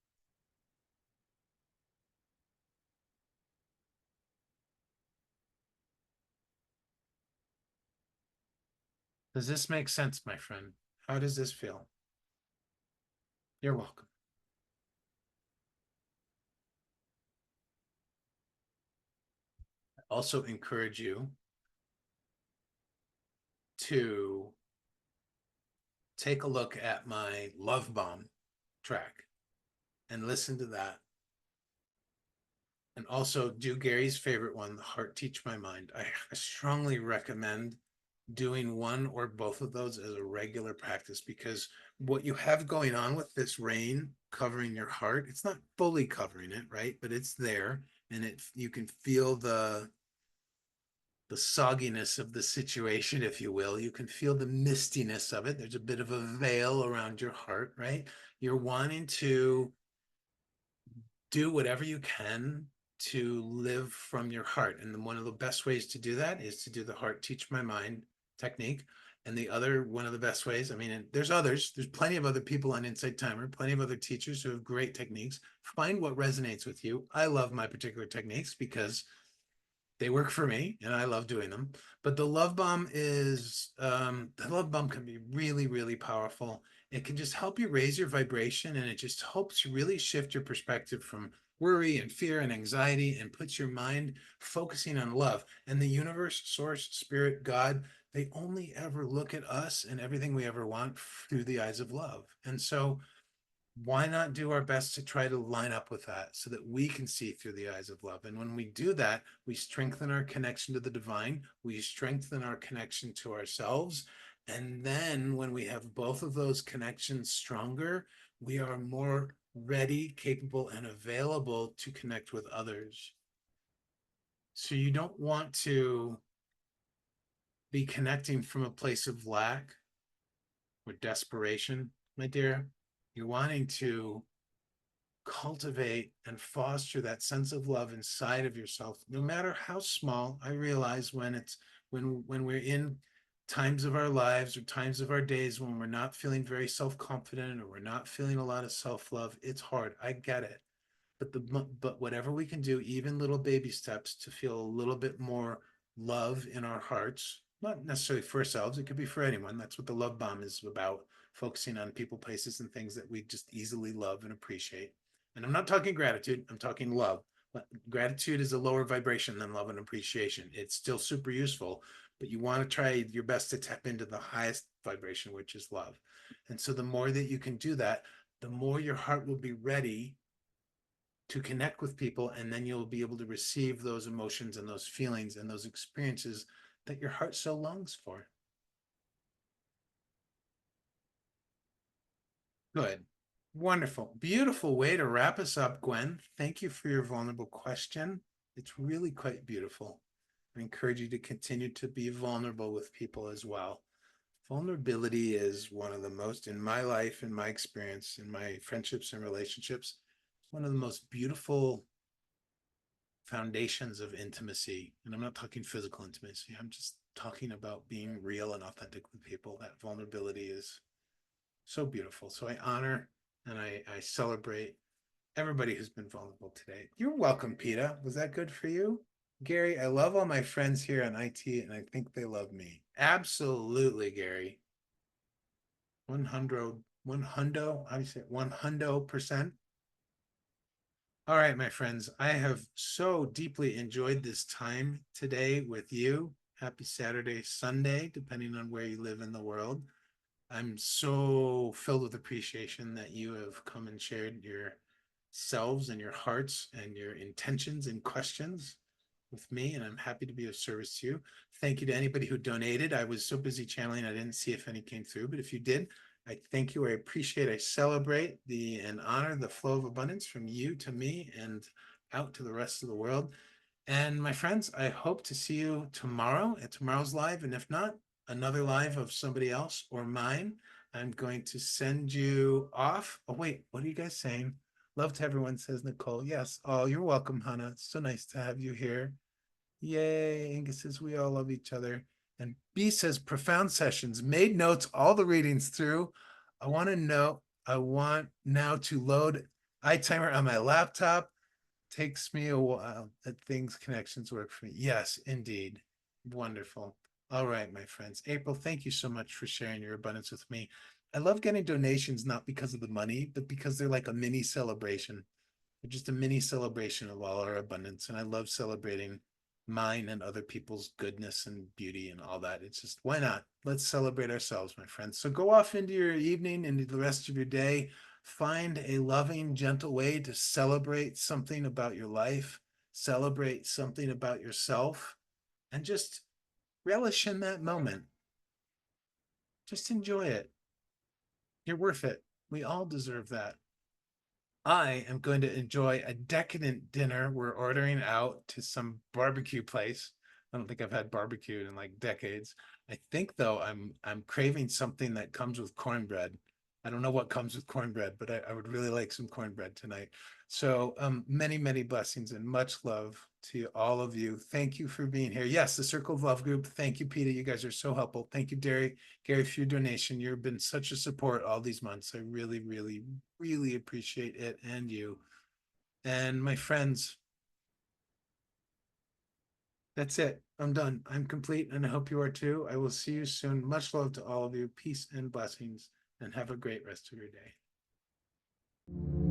Does this make sense, my friend? How does this feel? You're welcome. I also encourage you to take a look at my Love Bomb track and listen to that. And also do Gary's favorite one, The Heart Teach My Mind. I strongly recommend doing one or both of those as a regular practice, because what you have going on with this rain covering your heart, it's not fully covering it, right? But it's there, and you can feel the sogginess of the situation, if you will. You can feel the mistiness of it. There's a bit of a veil around your heart, right? You're wanting to do whatever you can to live from your heart. And one of the best ways to do that is to do the Heart Teach My Mind technique. And the other one of the best ways, I mean, there's others, there's plenty of other people on Insight Timer, plenty of other teachers who have great techniques. Find what resonates with you. I love my particular techniques because they work for me and I love doing them. But the love bomb can be really, really powerful. It can just help you raise your vibration, and it just helps you really shift your perspective from worry and fear and anxiety, and puts your mind focusing on love. And the universe, source, spirit, God, they only ever look at us and everything we ever want through the eyes of love. And so why not do our best to try to line up with that so that we can see through the eyes of love? And when we do that, we strengthen our connection to the divine, we strengthen our connection to ourselves. And then when we have both of those connections stronger, we are more ready, capable, and available to connect with others. So you don't want to be connecting from a place of lack or desperation, my dear. You're wanting to cultivate and foster that sense of love inside of yourself, no matter how small. I realize when we're in times of our lives or times of our days when we're not feeling very self-confident, or we're not feeling a lot of self-love, it's hard. I get it. But whatever we can do, even little baby steps to feel a little bit more love in our hearts, not necessarily for ourselves, it could be for anyone. That's what the love bomb is about, focusing on people, places, and things that we just easily love and appreciate. And I'm not talking gratitude, I'm talking love. Gratitude is a lower vibration than love and appreciation. It's still super useful, but you want to try your best to tap into the highest vibration, which is love. And so the more that you can do that, the more your heart will be ready to connect with people, and then you'll be able to receive those emotions and those feelings and those experiences that your heart so longs for. Good. Wonderful. Beautiful way to wrap us up, Gwen. Thank you for your vulnerable question. It's really quite beautiful. I encourage you to continue to be vulnerable with people as well. Vulnerability is one of the most, in my life, in my experience, in my friendships and relationships, one of the most beautiful foundations of intimacy. And I'm not talking physical intimacy, I'm just talking about being real and authentic with people. That vulnerability is so beautiful. So I honor and I celebrate everybody who's been vulnerable today. You're welcome, Peta. Was that good for you? Gary, I love all my friends here on IT, and I think they love me. Absolutely, Gary. 100, 100, how do you say it? 100%. All right, my friends, I have so deeply enjoyed this time today with you. Happy Saturday, Sunday, depending on where you live in the world. I'm so filled with appreciation that you have come and shared your selves and your hearts and your intentions and questions with me, and I'm happy to be of service to you. Thank you to anybody who donated. I was so busy channeling, I didn't see if any came through, but if you did, I thank you. I appreciate, I celebrate and honor the flow of abundance from you to me and out to the rest of the world. And my friends, I hope to see you tomorrow at tomorrow's live. And if not, another live of somebody else or mine. I'm going to send you off. Oh, wait, what are you guys saying? Love to everyone, says Nicole. Yes. Oh, you're welcome, Hannah. It's so nice to have you here. Yay. Angus says we all love each other. And B says profound sessions, made notes, all the readings through. I want to know, I want now to load iTimer on my laptop. Takes me a while that things connections work for me. Yes, indeed. Wonderful. All right, my friends. April, thank you so much for sharing your abundance with me. I love getting donations, not because of the money, but because they're like a mini celebration. They're just a mini celebration of all our abundance. And I love celebrating mine and other people's goodness and beauty and all that. It's just, why not? Let's celebrate ourselves, my friends. So go off into your evening, into the rest of your day. Find a loving, gentle way to celebrate something about your life, celebrate something about yourself, and just relish in that moment. Just enjoy it. You're worth it. We all deserve that. I am going to enjoy a decadent dinner. We're ordering out to some barbecue place. I don't think I've had barbecue in like decades. I think though I'm craving something that comes with cornbread. I don't know what comes with cornbread, but I would really like some cornbread tonight. So many, many blessings and much love to all of you. Thank you for being here. Yes, the Circle of Love group. Thank you, Peter. You guys are so helpful. Thank you, Gary, for your donation. You've been such a support all these months. I really, really, really appreciate it and you. And my friends, that's it. I'm done. I'm complete, and I hope you are too. I will see you soon. Much love to all of you. Peace and blessings, and have a great rest of your day.